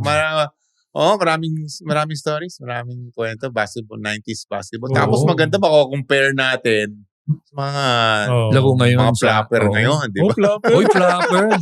Maraming stories, maraming kwento, basketball, 90s basketball. Tapos maganda mako-compare natin sa mga laro ngayon, mga flapper ngayon, di ba? Flapper.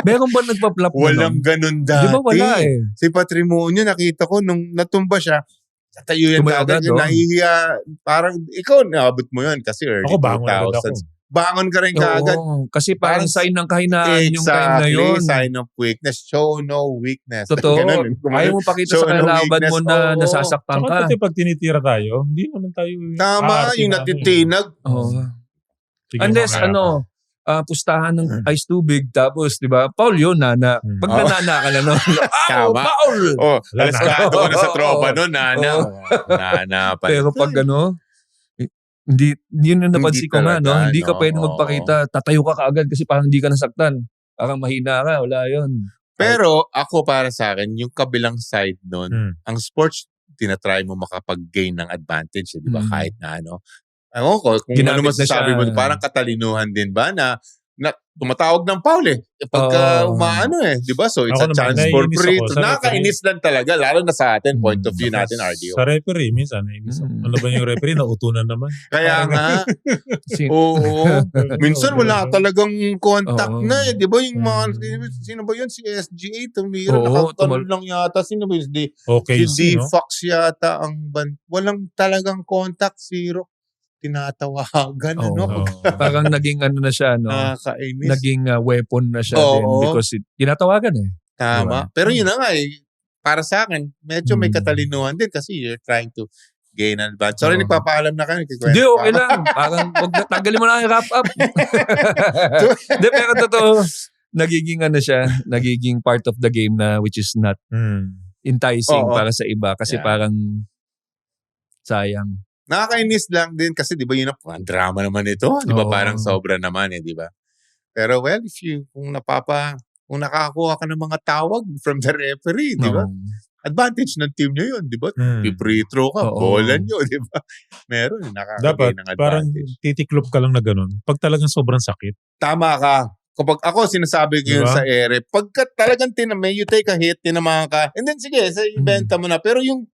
Meron ba nagpa-flap na? Walang ganun dati. Di ba wala eh? Si Patrimonio, nakita ko, nung natumba siya, tatayo yan agad, nahihiya, parang, ikaw, naabot mo yun kasi early 2000s. Bangon ka rin kaagad. Kasi parang sign ng kahinaan yung time na yun. Sign of weakness. Show no weakness. Totoo. Ayaw mo pakita sa kalaban mo na nasasaktan ka. Pati pag tinitira tayo, hindi naman tayo tama, yung natitinag. Unless pustahan ng ice tubig tapos, di ba? Paul yun, nana. Pag nanana ka na nun. Paul! Alaskado ko na sa tropa nun, nana. Nana pa. Pero pag hindi, yun yung napansin ko nga, no? Hindi ka pwede magpakita, tatayo ka kaagad kasi parang hindi ka nasaktan. Parang mahina ka, wala yun. Pero ako para sa akin, yung kabilang side nun, ang sports, tinatry mo makapag-gain ng advantage, di ba? Kahit na Ewan ko, kung ano masasabi mo, parang katalinuhan din ba na tumatawag ng foul eh. Pagka umaano di ba? So it's a chance for free. Nakakainis lang talaga, lalo na sa atin, point of view natin, RDO. Sa referee, minsan nainis. Ano ba yung referee? Nautunan naman. Kaya nga. Minsan wala talagang contact na di ba? Yung mga, sino ba yun? Si SGA, tumira, nakatalon lang yata. Sino ba yun? Si D-Fox yata ang walang talagang contact, zero. Tinatawagan, parang naging na siya, nakakainis. Naging weapon na siya din because tinatawagan eh. Tama. Diba? Pero yun na nga para sa akin, medyo may katalinuhan din kasi you're trying to gain advantage. Sorry, nagpapaalam na kayo. Hindi, okay lang. Parang tanggalin mo na yung wrap up. Hindi, pero totoo, nagiging siya, nagiging part of the game na which is not enticing para sa iba kasi parang sayang. Nakakainis lang din kasi di ba yun ang drama naman ito, di ba parang sobra naman di ba? Pero well, kung nakakuha ka ng mga tawag from the referee, di ba? Advantage ng team nyo yun, di ba? Free throw ka, bola nyo, di ba? Meron, nakakagay ng advantage. Parang titiklop ka lang na ganun. Pag talagang sobrang sakit. Tama ka. Kapag ako sinasabi ko yun sa ere, pagka talagang you take a hit, tinamaan ka, and then sige, ibenta mo na. Pero yung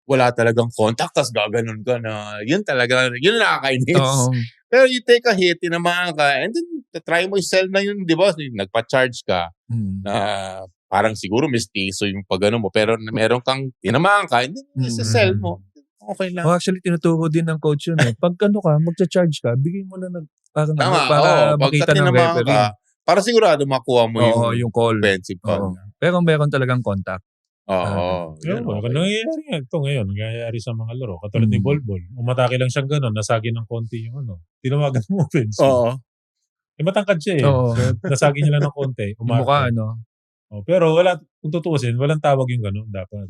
wala talagang contact, tas gaganon ka na, yun nakakainis. Pero you take a hit, tinamaan ka, and then try mo i-sell na yun, di ba? Nagpa-charge ka, na parang siguro mistiso yung pag-ano mo, pero meron kang tinamaan ka, and then i-sell mo. Okay lang. Actually, tinuturo din ng coach yun. Pag magcha-charge ka, bigay mo na para makita ng referee. Para sigurado makuha mo yung call. Offensive call. Pero meron talagang contact. Nangyayari nga ito ngayon. Nangyayari sa mga laro. Katulad ni Bolbol. Umatake lang siyang gano'n. Nasagi ng konti yung tinawagan ng offense. matangkad siya eh. Oo. So, nasagi niya lang ng konti. Yung mukha, Pero kung tutuusin, walang tawag yung gano'n dapat.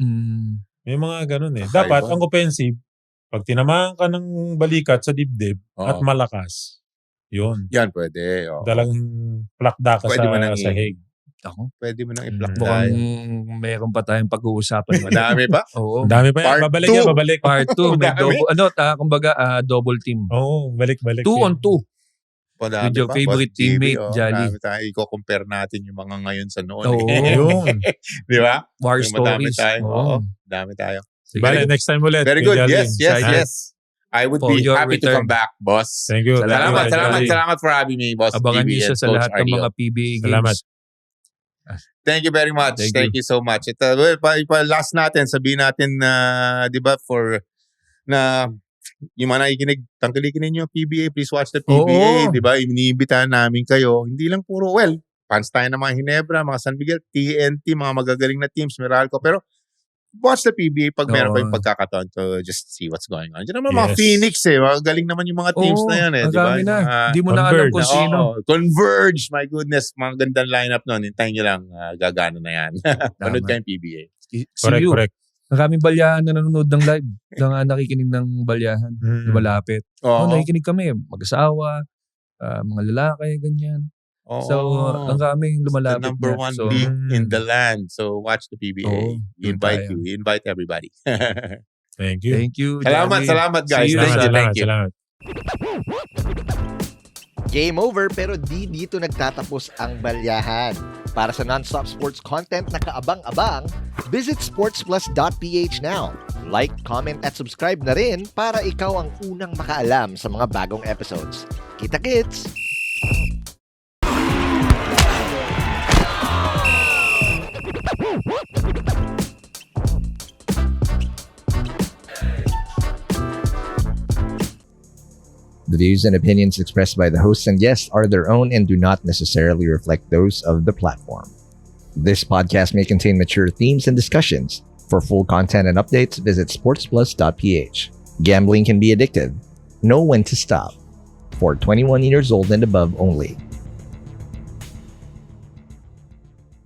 May mga gano'n eh. Dapat, ang offensive, pag tinamaan ka ng balikat sa dibdib at malakas, yun. Yan, pwede. Talagang plakda ka Pwede mo nang sa hig. Ako. Pwede mo nang i-block Mukhang tayo. meron pa tayong pag-uusapan. Madami pa? Oo. Dami pa yan. Part Babalik two. yan, babalik. Part 2. May Madami. kumbaga, double team. Oo, balik-balik. 2 on 2. Madami With your pa. favorite Boss JB, teammate, Jolly. Marami tayo. I-compare natin yung mga ngayon sa noon. Oo. Yun. Di ba? War Yung madami stories. tayo. Oo. Oo. Dami tayo. Sige. Bale, next time ulit. Very Kuya good. Jolly. Yes. I would For be your happy to return. come back, boss. Thank you. Salamat Jolly. for having me, boss. Abangan JB niyo siya and sa Coach lahat ng RDO. mga PBA games. Salamat. Thank you very much. Thank Thank you so much. Ito, last natin, sabihin natin na, di ba, na yung mga nakikinig, tangkilikin ninyo PBA, please watch the PBA, Oo. di ba? Iniimbitahan namin kayo. Hindi lang puro, fans tayo ng mga Ginebra, mga San Miguel, TNT, mga magagaling na teams, Meralco, pero watch the PBA pag meron Oo. kayong pagkakataon to just see what's going on. Diyan naman mga Yes. Phoenix magaling naman yung mga teams Oo, na yan ang di ba? dami na. Yung mga- Hindi mo na alam kung Converge. sino. Converge, my goodness, mga gandang lineup nun. Hintayin nyo lang, gagana na yan. Panood Tama. kayong PBA. See Correct, you. correct. Maraming balyahan na nanonood ng live. Nakikinig ng balyahan. Na malapit. Oo. Nakikinig kami. Mag-asawa, mga lalaki, ganyan. Oo. So, ang raming The lumalapit number na. one So, league in the land. So, watch the PBA. Oo, We doon invite tayo. you. We invite everybody. Thank you. thank you. Salamat, Johnny. salamat guys. See you. Thank you, Salamat, thank you. salamat. Game over pero di dito nagtatapos ang balyahan. Para sa non-stop sports content na kaabang-abang, visit sportsplus.ph now. Like, comment at subscribe na rin para ikaw ang unang makaalam sa mga bagong episodes. Kita-kits! The views and opinions expressed by the hosts and guests are their own and do not necessarily reflect those of the platform. This podcast may contain mature themes and discussions. For full content and updates, visit sportsplus.ph. Gambling can be addictive. Know when to stop. For 21 years old and above only.